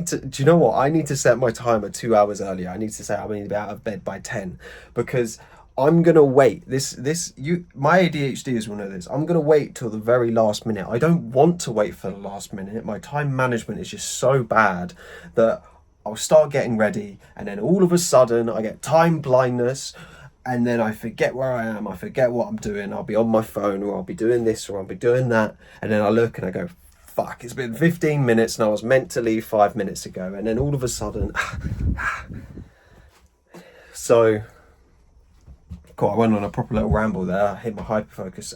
do you know what? I need to set my timer 2 hours earlier. I need to say I'm going to be out of bed by 10, because I'm going to wait. My ADHDers will know this. I'm going to wait till the very last minute. I don't want to wait for the last minute. My time management is just so bad that I'll start getting ready, and then all of a sudden I get time blindness, and then I forget where I am. I forget what I'm doing. I'll be on my phone, or I'll be doing this, or I'll be doing that. And then I look and I go, fuck, it's been 15 minutes and I was meant to leave 5 minutes ago. And then all of a sudden, so, cool, I went on a proper little ramble there. I hit my hyperfocus.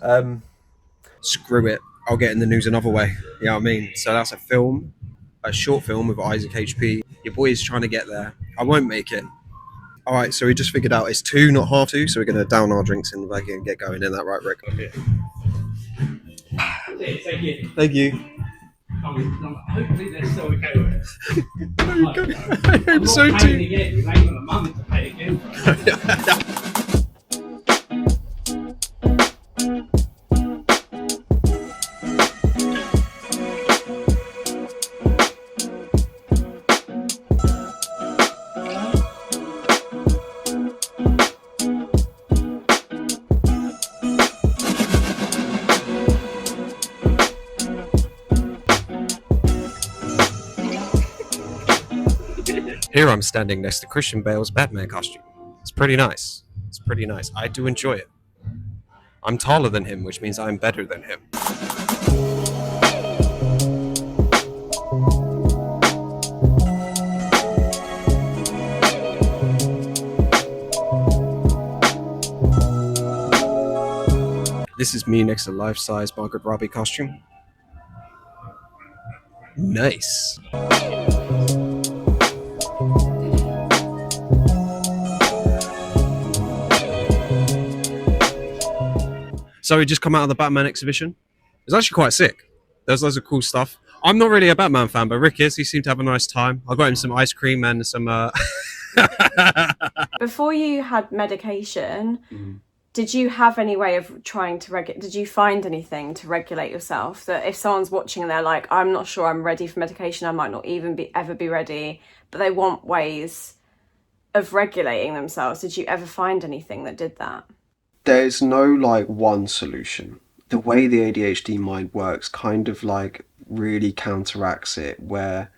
Screw it. I'll get in the news another way. You know what I mean? So that's a short film with Isaac HP. Your boy is trying to get there. I won't make it. All right, so we just figured out it's 2, not half 2, so we're going to down our drinks and we're going to get going. Isn't that right, Rick? Okay. Thank you. Thank you. Hopefully they're still okay with it. I hope so too. Again. You ain't got the money to pay again. Here I'm standing next to Christian Bale's Batman costume. It's pretty nice. I do enjoy it. I'm taller than him, which means I'm better than him. This is me next to life-size Margaret Robbie costume. Nice. So we just come out of the Batman exhibition. It was actually quite sick. There's loads of cool stuff. I'm not really a Batman fan, but Rick is. He seemed to have a nice time. I got him some ice cream and some. Before you had medication, did you have any way of trying to regulate? Did you find anything to regulate yourself? That if someone's watching and they're like, I'm not sure I'm ready for medication, I might not even ever be ready, but they want ways of regulating themselves. Did you ever find anything that did that? There's no like one solution. The way the ADHD mind works kind of like really counteracts it, where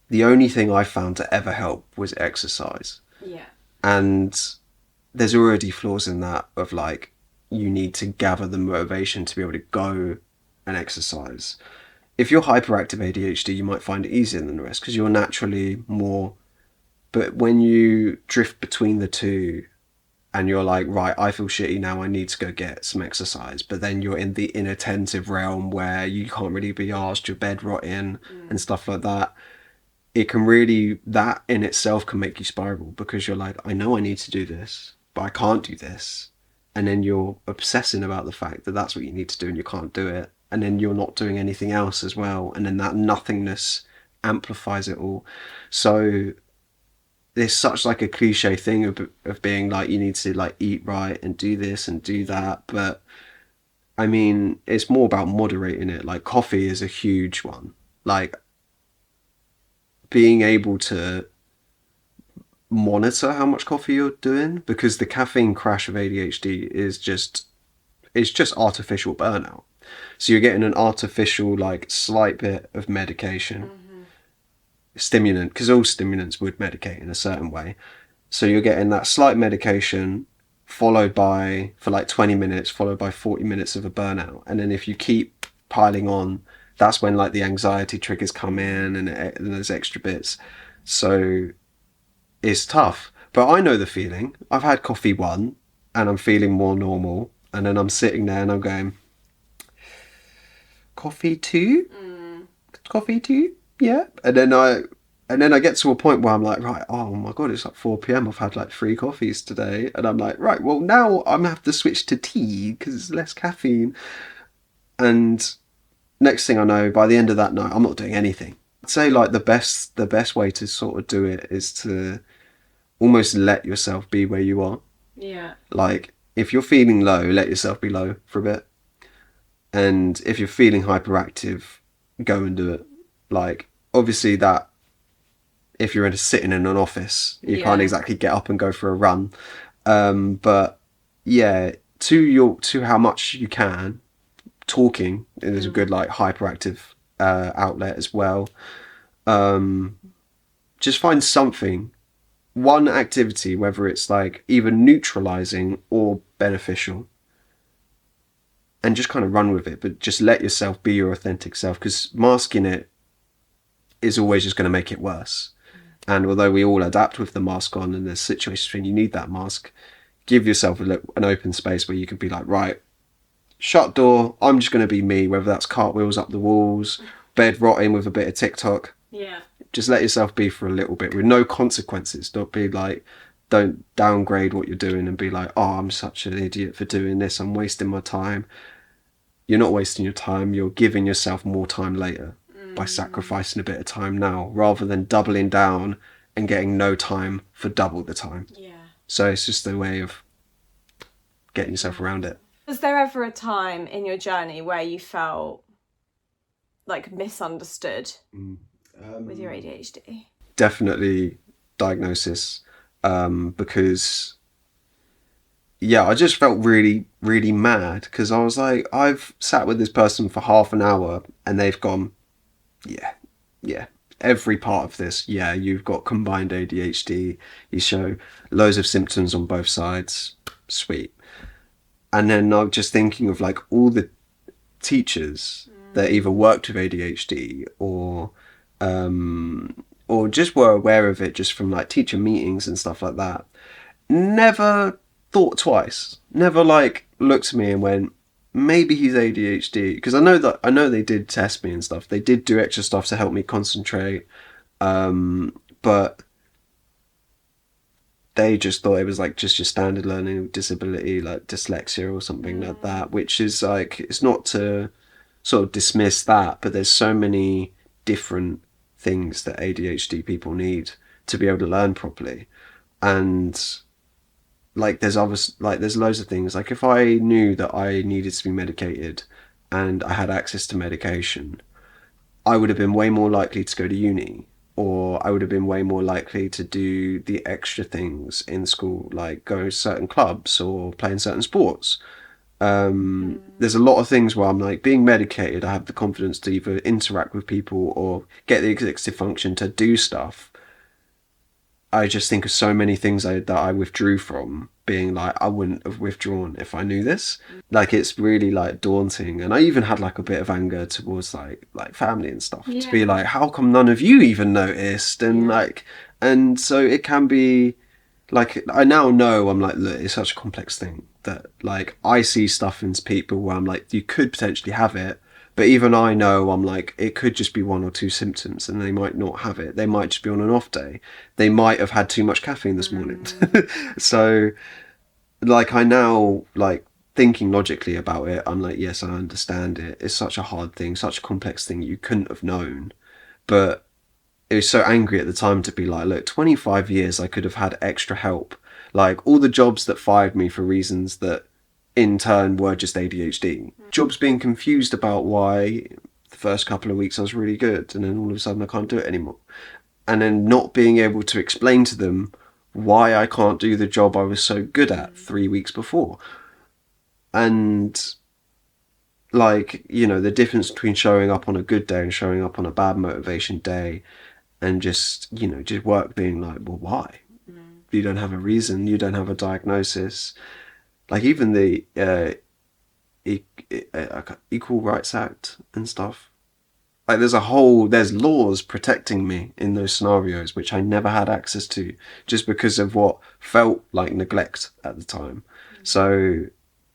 the only thing I found to ever help was exercise. Yeah. And there's already flaws in that of like, you need to gather the motivation to be able to go and exercise. If you're hyperactive ADHD, you might find it easier than the rest because you're naturally more, but when you drift between the two and you're like, right, I feel shitty now, I need to go get some exercise, but then you're in the inattentive realm where you can't really be asked, you're bed rotting and stuff like that. It can really, that in itself can make you spiral because you're like, I know I need to do this, but I can't do this. And then you're obsessing about the fact that that's what you need to do and you can't do it. And then you're not doing anything else as well. And then that nothingness amplifies it all. So there's such like a cliche thing of being like, you need to like eat right and do this and do that. But I mean, it's more about moderating it. Like coffee is a huge one. Like being able to monitor how much coffee you're doing, because the caffeine crash of ADHD is just, it's just artificial burnout. So you're getting an artificial like slight bit of medication, stimulant, because all stimulants would medicate in a certain way. So you're getting that slight medication followed by, for like 20 minutes, followed by 40 minutes of a burnout. And then if you keep piling on, that's when like the anxiety triggers come in and there's extra bits. So it's tough. But I know the feeling. I've had coffee one and I'm feeling more normal. And then I'm sitting there and I'm going, coffee two? Coffee two? Yeah. And then I get to a point where I'm like, right, oh my God, it's like 4 p.m. I've had like 3 coffees today. And I'm like, right, well now I'm gonna have to switch to tea because it's less caffeine. And next thing I know, by the end of that night, I'm not doing anything. I'd say like the best way to sort of do it is to almost let yourself be where you are. Yeah. Like if you're feeling low, let yourself be low for a bit. And if you're feeling hyperactive, go and do it. Like obviously that, if you're sitting in an office, you can't exactly get up and go for a run. But yeah, to how much you can, talking is a good like hyperactive outlet as well. Just find something, one activity, whether it's like either neutralizing or beneficial, and just kind of run with it, but just let yourself be your authentic self, because masking it is always just going to make it worse. And although we all adapt with the mask on and there's situations when you need that mask, give yourself an open space where you can be like, right, shut door, I'm just going to be me, whether that's cartwheels up the walls, bed rotting with a bit of TikTok. Yeah. Just let yourself be for a little bit with no consequences. Don't be like, don't downgrade what you're doing and be like, oh, I'm such an idiot for doing this, I'm wasting my time. You're not wasting your time, you're giving yourself more time later by sacrificing a bit of time now, rather than doubling down and getting no time for double the time. Yeah. So it's just a way of getting yourself around it. Was there ever a time in your journey where you felt like misunderstood with your ADHD? Definitely diagnosis, because I just felt really, really mad, because I was like, I've sat with this person for half an hour and they've gone, yeah, every part of this, you've got combined ADHD, you show loads of symptoms on both sides, sweet. And then I'm just thinking of like all the teachers that either worked with ADHD or just were aware of it just from like teacher meetings and stuff like that. Never thought twice. Never like looked at me and went, maybe he's ADHD. Because I know they did test me and stuff. They did do extra stuff to help me concentrate. But they just thought it was like just your standard learning disability, like dyslexia or something like that, which is like, it's not to sort of dismiss that, but there's so many different things that ADHD people need to be able to learn properly. And like there's loads of things. Like if I knew that I needed to be medicated and I had access to medication, I would have been way more likely to go to uni, or I would have been way more likely to do the extra things in school, like go to certain clubs or playing certain sports. There's a lot of things where I'm like, being medicated, I have the confidence to either interact with people or get the executive function to do stuff. I just think of so many things that I withdrew from, being like, I wouldn't have withdrawn if I knew this. Like, it's really like daunting. And I even had like a bit of anger towards like family and stuff, to be like, how come none of you even noticed? And and so it can be like, I now know, I'm like, look, it's such a complex thing that like I see stuff in people where I'm like, you could potentially have it. But even I know, I'm like, it could just be 1 or 2 symptoms and they might not have it. They might just be on an off day. They might have had too much caffeine this morning. So, like, I now, like, thinking logically about it, I'm like, yes, I understand it. It's such a hard thing, such a complex thing you couldn't have known. But it was so angry at the time to be like, look, 25 years I could have had extra help. Like, all the jobs that fired me for reasons that in turn were just ADHD. Jobs being confused about why the first couple of weeks I was really good and then all of a sudden I can't do it anymore. And then not being able to explain to them why I can't do the job I was so good at 3 weeks before. And like, you know, the difference between showing up on a good day and showing up on a bad motivation day, and just, you know, just work being like, well, why? You don't have a reason, you don't have a diagnosis. Like even the Equal Rights Act and stuff. Like there's laws protecting me in those scenarios, which I never had access to just because of what felt like neglect at the time. So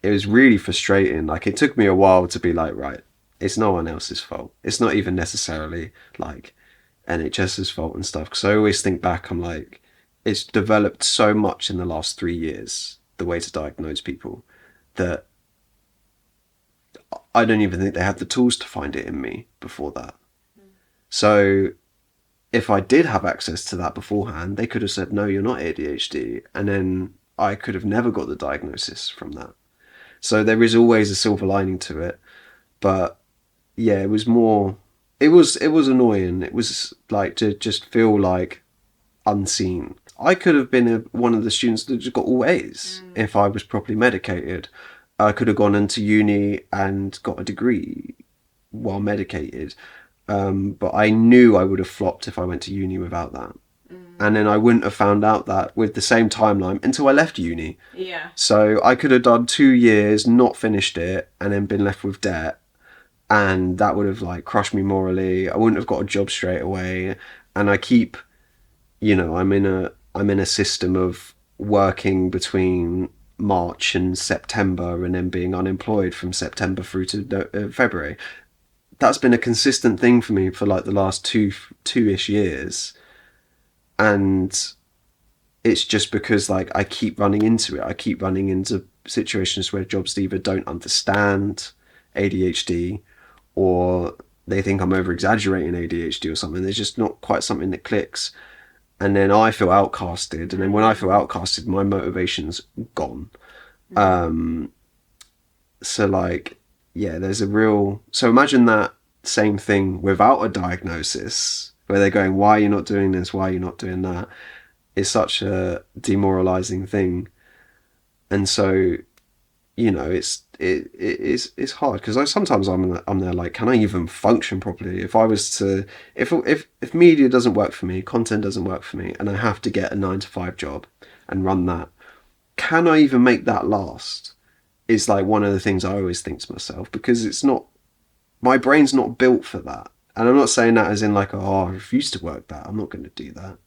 it was really frustrating. Like it took me a while to be like, right, it's no one else's fault. It's not even necessarily like NHS's fault and stuff. Because I always think back, I'm like, it's developed so much in the last 3 years, the way to diagnose people, that I don't even think they had the tools to find it in me before that. So if I did have access to that beforehand, they could have said, no, you're not ADHD. And then I could have never got the diagnosis from that. So there is always a silver lining to it. But yeah, it was annoying. It was like to just feel like unseen. I could have been one of the students that just got all A's if I was properly medicated. I could have gone into uni and got a degree while medicated. But I knew I would have flopped if I went to uni without that. And then I wouldn't have found out that with the same timeline until I left uni. Yeah. So I could have done 2 years, not finished it, and then been left with debt. And that would have like crushed me morally. I wouldn't have got a job straight away. And I keep, you know, I'm in a system of working between March and September and then being unemployed from September through to February. That's been a consistent thing for me for like the last two-ish years. And it's just because like I keep running into it. I keep running into situations where jobs either don't understand ADHD or they think I'm over-exaggerating ADHD or something. There's just not quite something that clicks. And then I feel outcasted. And then when I feel outcasted, my motivation's gone. So like, yeah, there's a real... So imagine that same thing without a diagnosis, where they're going, why are you not doing this? Why are you not doing that? It's such a demoralizing thing. And so, you know, it's hard because sometimes I'm there like, can I even function properly? If I was to, if media doesn't work for me, content doesn't work for me, and I have to get a 9-to-5 job and run that, can I even make that last? Is like one of the things I always think to myself, because it's not, my brain's not built for that. And I'm not saying that as in like, oh, I refuse to work that. I'm not going to do that.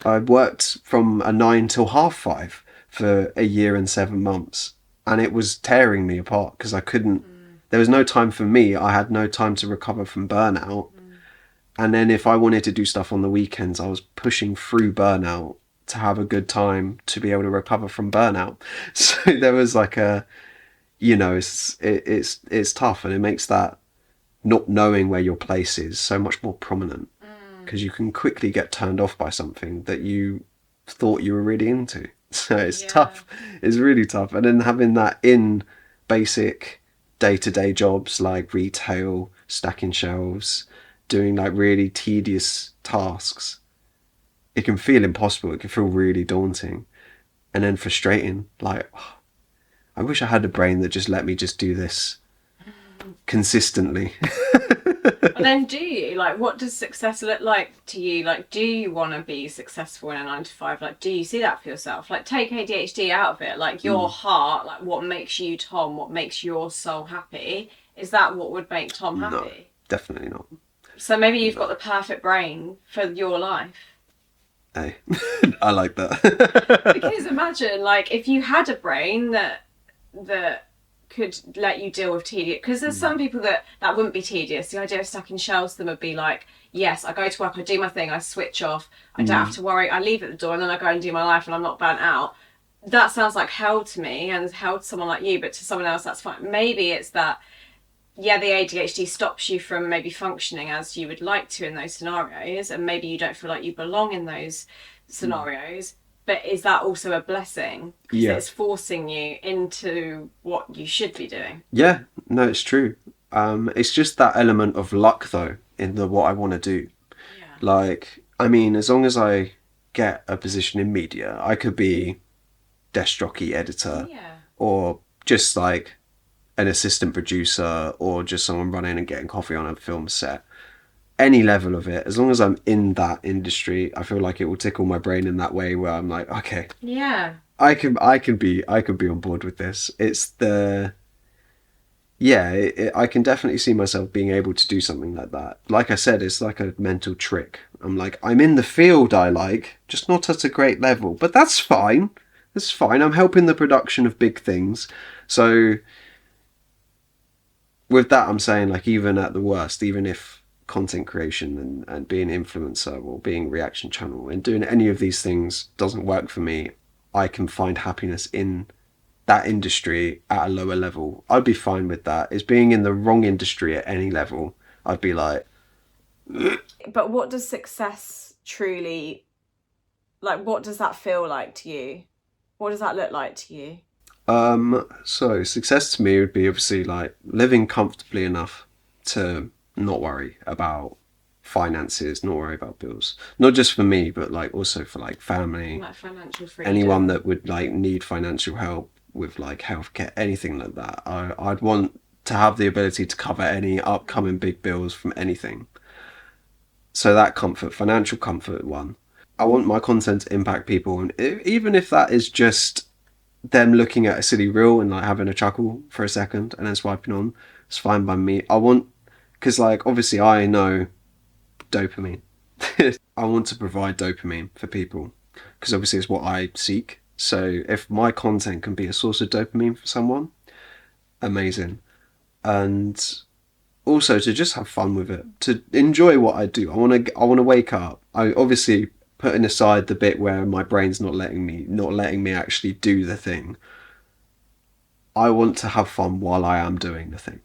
I worked from 9 till 5:30 for a year and 7 months. And it was tearing me apart because I couldn't, there was no time for me. I had no time to recover from burnout. And then if I wanted to do stuff on the weekends, I was pushing through burnout to have a good time to be able to recover from burnout. So there was like a, you know, it's tough, and it makes that not knowing where your place is so much more prominent, because you can quickly get turned off by something that you thought you were really into. So it's tough. It's really tough. And then having that in basic day-to-day jobs like retail, stacking shelves, doing like really tedious tasks, it can feel impossible. It can feel really daunting and then frustrating. Like, I wish I had a brain that just let me just do this consistently. And then do you, like, what does success look like to you? Like, do you want to be successful in a 9 to 5? Like, do you see that for yourself? Like, take ADHD out of it. Like, your heart, like, what makes you Tom, what makes your soul happy, is that what would make Tom happy? No, definitely not. So maybe you've got the perfect brain for your life. Hey, I like that. Because imagine, like, if you had a brain that could let you deal with tedious, because there's some people that wouldn't be tedious. The idea of stacking shelves to them would be like, yes, I go to work, I do my thing, I switch off, I don't have to worry, I leave at the door and then I go and do my life and I'm not burnt out. That sounds like hell to me and hell to someone like you, but to someone else that's fine. Maybe it's that, yeah, the ADHD stops you from maybe functioning as you would like to in those scenarios, and maybe you don't feel like you belong in those scenarios. But is that also a blessing? Because it's forcing you into what you should be doing. Yeah, no, it's true. It's just that element of luck, though, in what I want to do. Yeah. Like, I mean, as long as I get a position in media, I could be desk jockey editor, or just like an assistant producer, or just someone running and getting coffee on a film set. Any level of it, as long as I'm in that industry, I feel like it will tickle my brain in that way where I'm like, okay, I can be on board with this. It's the, I can definitely see myself being able to do something like that. Like I said, it's like a mental trick. I'm like, I'm in the field I like, just not at a great level, but that's fine. That's fine. I'm helping the production of big things. So with that, I'm saying, like, even at the worst, even if content creation and being an influencer or being reaction channel and doing any of these things doesn't work for me, I can find happiness in that industry at a lower level. I'd be fine with that. It's being in the wrong industry at any level, I'd be like... But what does success truly... Like, what does that feel like to you? What does that look like to you? So success to me would be obviously like living comfortably enough to not worry about finances, not worry about bills. Not just for me, but like also for like family, like financial freedom. Anyone that would like need financial help with like healthcare, anything like that. I'd want to have the ability to cover any upcoming big bills from anything. So that comfort, financial comfort one. I want my content to impact people, and even if that is just them looking at a silly reel and like having a chuckle for a second and then swiping on, it's fine by me. I want, because like obviously I know dopamine. I want to provide dopamine for people because obviously it's what I seek. So if my content can be a source of dopamine for someone, amazing. And also to just have fun with it, to enjoy what I do. I want to wake up. I obviously, putting aside the bit where my brain's not letting me actually do the thing, I want to have fun while I am doing the thing.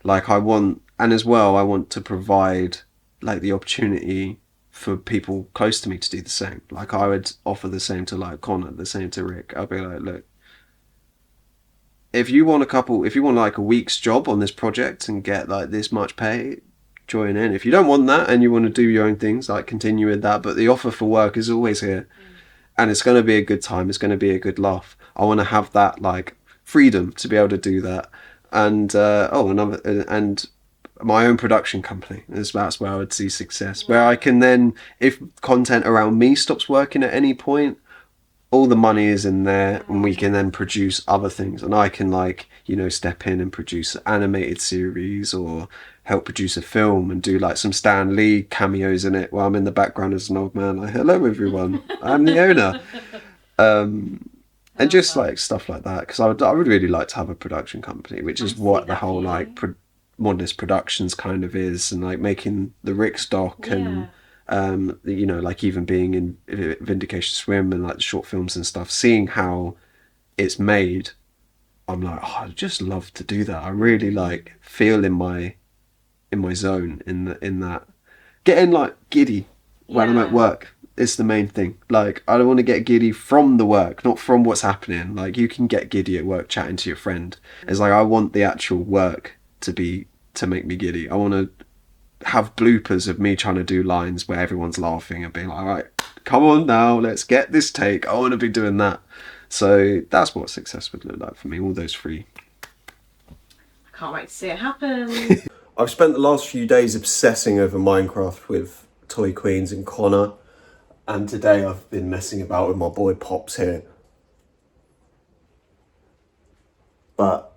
Like I want to provide like the opportunity for people close to me to do the same. Like I would offer the same to like Connor, the same to Rick. I'd be like, look, if you want like a week's job on this project and get like this much pay, join in. If you don't want that and you want to do your own things, like continue with that, but the offer for work is always here. And it's going to be a good time, it's going to be a good laugh. I want to have that like freedom to be able to do that. And and my own production company, that's where I would see success, where I can then, if content around me stops working at any point, all the money is in there and we can then produce other things, and I can like, step in and produce an animated series or help produce a film and do like some Stan Lee cameos in it while I'm in the background as an old man like, hello everyone, I'm the owner. And just like stuff like that, because I would really like to have a production company, which is what the whole like Modest Productions kind of is, and like making the Rick stock and like even being in Vindication Swim and like the short films and stuff, seeing how it's made, I'm like, I'd just love to do that. I really like feel in my in my zone, in that getting like giddy when I'm at work. It's the main thing. Like, I don't want to get giddy from the work, not from what's happening. Like, you can get giddy at work chatting to your friend. It's like, I want the actual work to make me giddy. I want to have bloopers of me trying to do lines where everyone's laughing and being like, all right, come on now, let's get this take. I want to be doing that. So that's what success would look like for me, all those three. I can't wait to see it happen. I've spent the last few days obsessing over Minecraft with Toy Queens and Connor. And today I've been messing about with my boy Pops here. But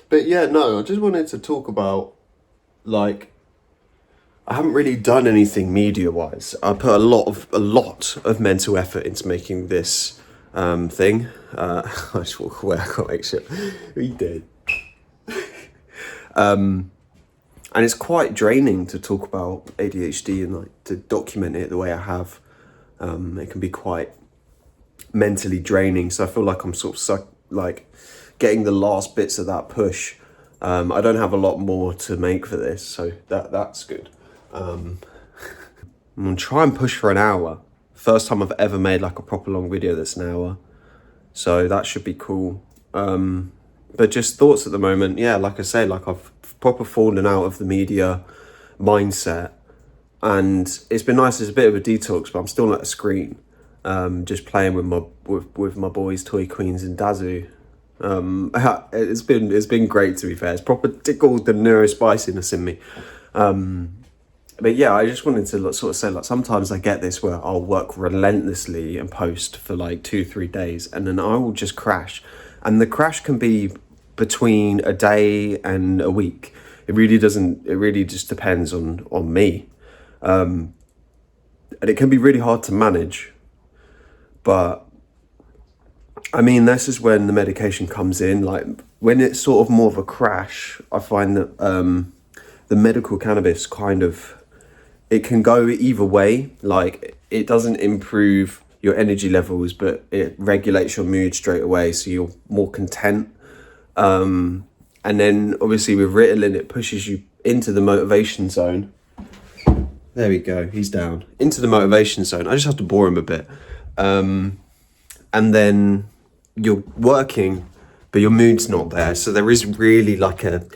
yeah, no, I just wanted to talk about, like, I haven't really done anything media-wise. I put a lot of mental effort into making this thing. I just walk away, I can't make shit. We did. And it's quite draining to talk about ADHD and like to document it the way I have. It can be quite mentally draining. So I feel like I'm sort of getting the last bits of that push. I don't have a lot more to make for this, so that's good. I'm gonna try and push for an hour. First time I've ever made like a proper long video that's an hour. So that should be cool. But just thoughts at the moment. Yeah, like I say, like I've proper fallen out of the media mindset, and it's been nice as a bit of a detox, but I'm still at a screen, just playing with my boys Toy Queens and Dazu. It's been great, to be fair. It's proper tickled the neurospiciness in me. But yeah, I just wanted to sort of say, like, sometimes I get this where I'll work relentlessly and post for like 2-3 days, and then I will just crash, and the crash can be between a day and a week. It really just depends on me. And it can be really hard to manage. But I mean, this is when the medication comes in. Like, when it's sort of more of a crash, I find that the medical cannabis it can go either way. Like, it doesn't improve your energy levels, but it regulates your mood straight away, so you're more content. And then obviously with Ritalin, it pushes you into the motivation zone. There we go, he's down. Into the motivation zone. I just have to bore him a bit. And then you're working, but your mood's not there. So there is really like a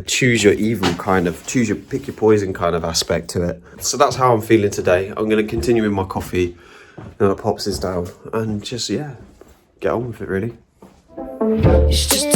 choose your evil pick your poison kind of aspect to it. So that's how I'm feeling today. I'm going to continue with my coffee now that Pops is down, and just, yeah, get on with it really. It's just